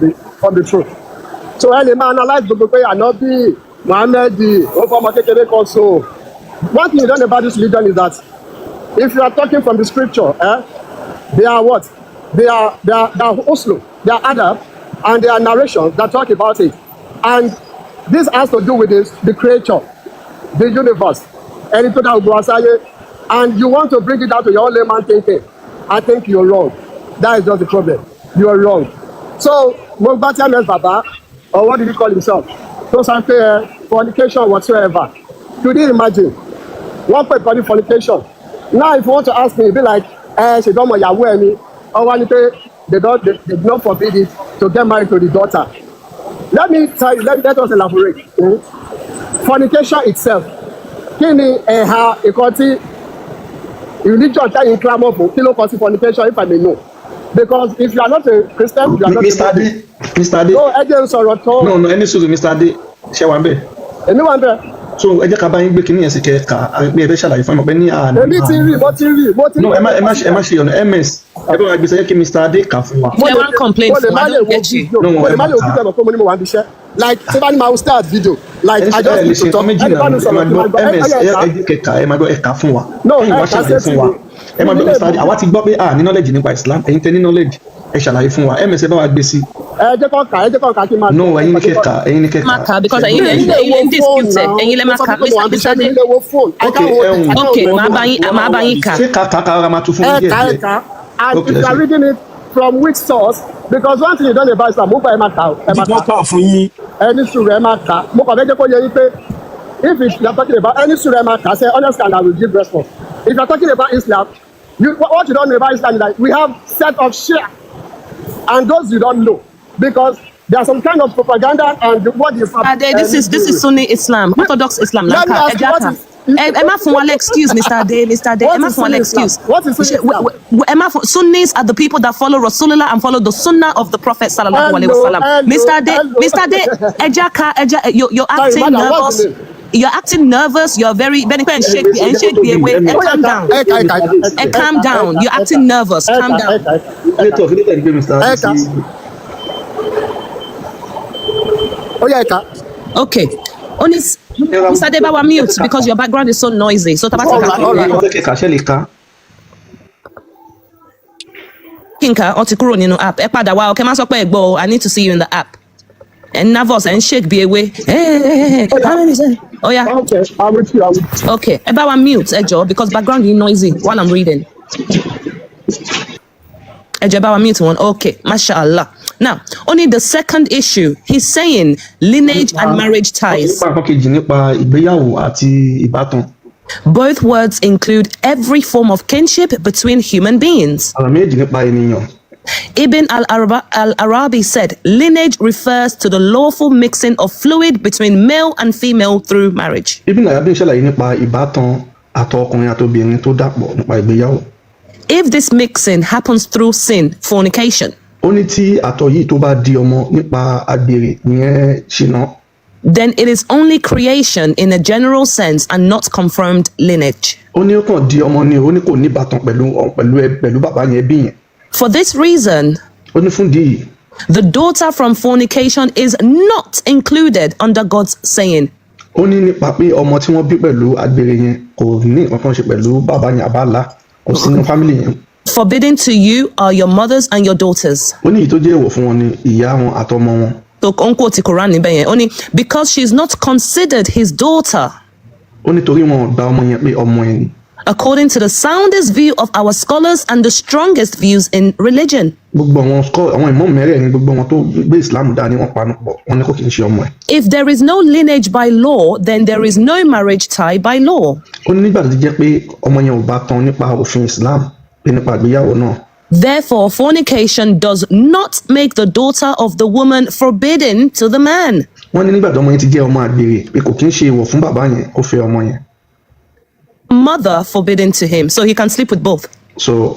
the truth So ẹ lè máa analyse gbogbo pé Ànábì Muhammad ó fọmọ kékeré kan so. One thing you don't know about this religion is that if you are talking from the scripture, they are what? They are Oslo, they are Adab, and they are narrations that talk about it. And this has to do with the creator, the universe, and you want to bring it down to your own layman thinking. I think you're wrong. That is just the problem. You are wrong. So, Mogbatia Baba, or what did he call himself? So something fornication whatsoever. Could you imagine? One point for fornication. Now, if you want to ask me, be like, she don't want Yahweh me, or one day they do not forbid it to get married to the daughter. Let me tell you, let us elaborate. Fornication itself. Kini equality religion tell you clamor for kilo fornication, if I may know. Because if you are not a Christian, you are not Mr. D. Mr. D. No, No, any sort of Mr. D. Shawambe. Anyone there? So ẹ jẹ́ ká bá yín gbé kínní yẹn sí kẹ́ẹ̀ka àgbẹ̀ ẹ̀fẹ́ ṣàlàyé fún ọmọ ní àná. Èmi ti rí mo ti rí. No, ẹ má ṣe ọ̀nà MS ẹ bá wa gbé sẹ́yìn kí Mr. Adé kà fún wa. Mo lè complain fún wa, I don't get you. Mo lè má lè wo fídíò pé mo ní mo wà níbi iṣẹ́. Like ṣé bá ní máa start video like I just need to talk. Ẹ máa gbọ́ MS ẹ jẹ́ kẹ̀ka ẹ máa gbọ́ ẹ̀ka fún wa. Ẹ̀yin wá ṣàlàyé fún wa. Ẹ máa gbọ́ Mr. Adé àwa ti gbọ́ pé ní knowledge nípa Islam ẹ̀yin tẹ ní knowledge ẹ ṣàlàyé fún wa MS ẹ bá wa gbé sí. Ẹ jẹ́ kọ́ kà kí n máa. No, ẹ̀yin ní kẹ̀ka ẹ̀yin ní kẹ̀ka. Má kà because ẹ̀yin lè dispute ẹ̀yin lè má kà Mr. Ade. Okay, màá bá yín kà. Ṣé kàkà ara máa tún fún mi díẹ̀ díẹ̀? And if you are reading it from which source, because one thing you don't about Islam, mo kọ ẹ máa kà fún yín. Ẹni sùúrù ẹ máa kà. Mo kàn fẹ́ jẹ́ kó yẹ yín pé if you are talking about any sùúrù ẹ máa kà, say understand I will give response. If you are talking about Islam, what you don't know about Islam is that we have set of Shia, and those you don't know because there are some kind of propaganda and what you have. This is Sunni Islam, Orthodox Islam. Let me ask you what is. Emma Funwale, excuse Mr. Ade. Emma Funwale, excuse. What is Emma Sunnis are the people that follow Rasulullah and follow the Sunnah of the Prophet sallallahu alaihi wasallam. Mr. Ade, you're acting nervous. You're acting nervous. You're very. And shake the away. Calm down. Calm down. You're acting nervous. Calm down. Okay. Mr. Debawa, mute because your background is so noisy. So Kinka or Tikuro nínú app. Ẹ padà wá, okay, má sọ pé ẹ gbọ́, I need to see you in the app. And nervous and shake be away. Hey. Oh yeah. Okay, I'm with you. Okay. Ebawa mute, Ejo, because background is noisy while I'm reading. Ejo mute one. Okay, mashallah. Now, only the second issue, he's saying lineage and marriage ties. Both words include every form of kinship between human beings. Ibn al-Arabi said, lineage refers to the lawful mixing of fluid between male and female through marriage. If this mixing happens through sin, fornication, then it is only creation in a general sense and not confirmed lineage. For this reason, the daughter from fornication is not included under God's saying. Forbidden to you are your mothers and your daughters. So only because she is not considered his daughter, according to the soundest view of our scholars and the strongest views in religion. If there is no lineage by law, then there is no marriage tie by law. Therefore, fornication does not make the daughter of the woman forbidden to the man. Mother forbidden to him, so he can sleep with both. So,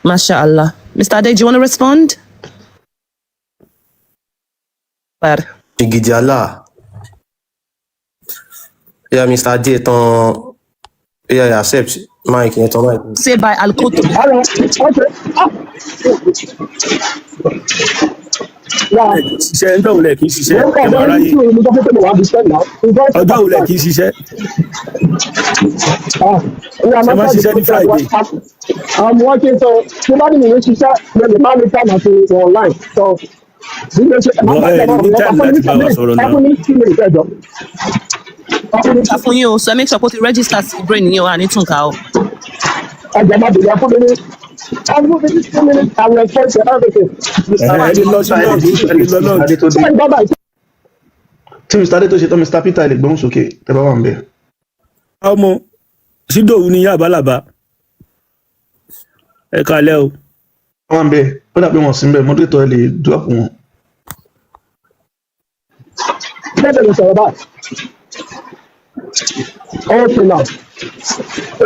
Mashallah. Mr. Ade, do you want to respond? Yeah, Mr. Ade, yeah, accept. Mike yẹn tán Mike. Say by Alkoto. All right. Okay. Yeah. ṣiṣẹ́ ẹjọ́ òun lẹ̀ kì í ṣiṣẹ́ Wọ́n kọ̀ ẹ máa bẹ́ẹ̀ ní ráyè tí mo sọ pé mo wà á di sẹ́ẹ̀ náà. ọjọ́ òun lẹ̀ kì í ṣiṣẹ́ ẹ máa ṣiṣẹ́ ní Friday. I'm working, so somebody will reach out, then the man will come at you online. So, ní time láti bá wa sọ̀rọ̀ náà. Fún yín o, so make sure pé o ti register sí brain yín o, à ní túnká o. Ọjà máa bèrè fún mi ní. I'm moving this 2 minutes, I will respond to everything. Ẹni lọ sí lọ́ọ̀dì ẹni lọ lọ́ọ̀dì. tí Mr. Adé tó ṣe tán Mr. Peter lè gbóhùn sókè tẹ́ bá wà ń bẹ̀. ọmọ sídòwú ni yá àbálàbá ẹ kalẹ́ o. wọ́n ń bẹ̀ ó dà pé wọ́n sí ń bẹ̀ mọ́tò ẹ lè drop wọn. Bẹ́ẹ̀ ni sọ̀rọ̀ báyìí. Okay now.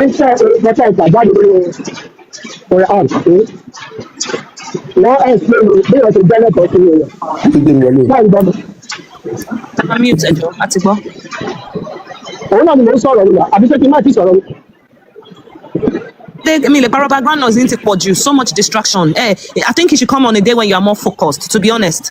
Iṣẹ́ ìpẹ́tẹ́ ìtàjáde lórí Qur'an wọ́n explain bí wọ́n ṣe jẹ́ lẹ́tọ̀ọ́ sí rẹ̀. Báyìí gbọ́dọ̀. Ká mute ẹjọ́, a ti gbọ́. Òun náà ni mò ń sọ̀rọ̀ nígbà, àbí ṣé kí n má ti sọ̀rọ̀ ni? I mean, the background noise into so much distraction. I think you should come on a day when you are more focused, to be honest.